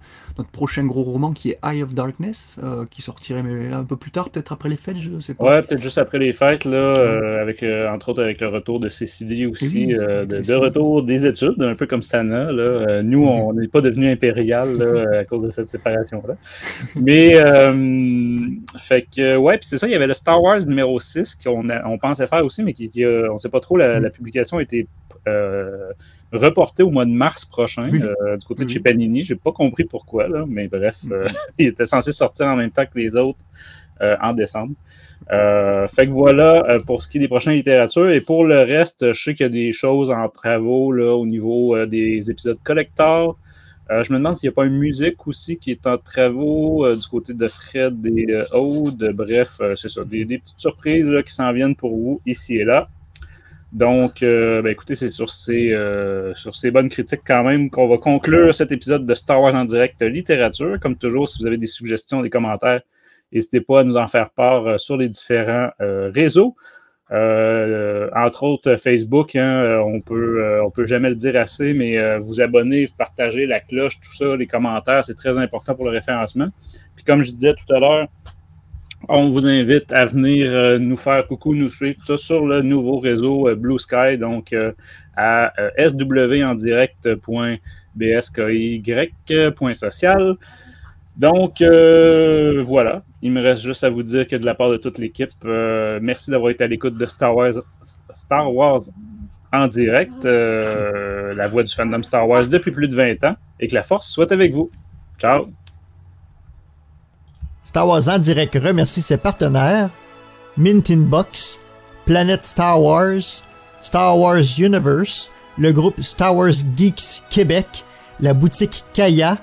prochain gros roman qui est Eye of Darkness, qui sortirait mais un peu plus tard, peut-être après les fêtes, je ne sais pas. Ouais, peut-être juste après les fêtes, là, avec, entre autres avec le retour de Cécilie aussi, de retour des études, un peu comme Sana. Là. Nous, on n'est pas devenu impérial là, à cause de cette séparation-là. Mais, fait que, ouais, puis c'est ça, il y avait le Star Wars numéro 6 qu'on pensait faire aussi, mais on ne sait pas trop, la publication a été reporté au mois de mars prochain du côté de chez Panini. Je n'ai pas compris pourquoi, là, mais bref, il était censé sortir en même temps que les autres en décembre. Fait que voilà pour ce qui est des prochaines littératures. Et pour le reste, je sais qu'il y a des choses en travaux là, au niveau des épisodes collector. Je me demande s'il n'y a pas une musique aussi qui est en travaux du côté de Fred et Aude. Bref, c'est ça, des petites surprises là, qui s'en viennent pour vous ici et là. Donc, écoutez, c'est sur ces bonnes critiques quand même qu'on va conclure cet épisode de Star Wars en direct littérature. Comme toujours, si vous avez des suggestions, des commentaires, n'hésitez pas à nous en faire part sur les différents réseaux. Entre autres, Facebook, hein, on peut jamais le dire assez, mais vous abonner, vous partagez la cloche, tout ça, les commentaires, c'est très important pour le référencement. Puis comme je disais tout à l'heure, on vous invite à venir nous faire coucou, nous suivre, tout ça sur le nouveau réseau Blue Sky, donc à swndirecte.bsky.social. Donc, voilà. Il me reste juste à vous dire que de la part de toute l'équipe, merci d'avoir été à l'écoute de Star Wars en direct, la voix du fandom Star Wars depuis plus de 20 ans, et que la force soit avec vous. Ciao! Star Wars en direct remercie ses partenaires Mint Inbox, Planète Star Wars Universe, le groupe Star Wars Geeks Québec, la boutique Kaya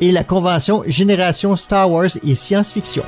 et la convention Génération Star Wars et Science-Fiction.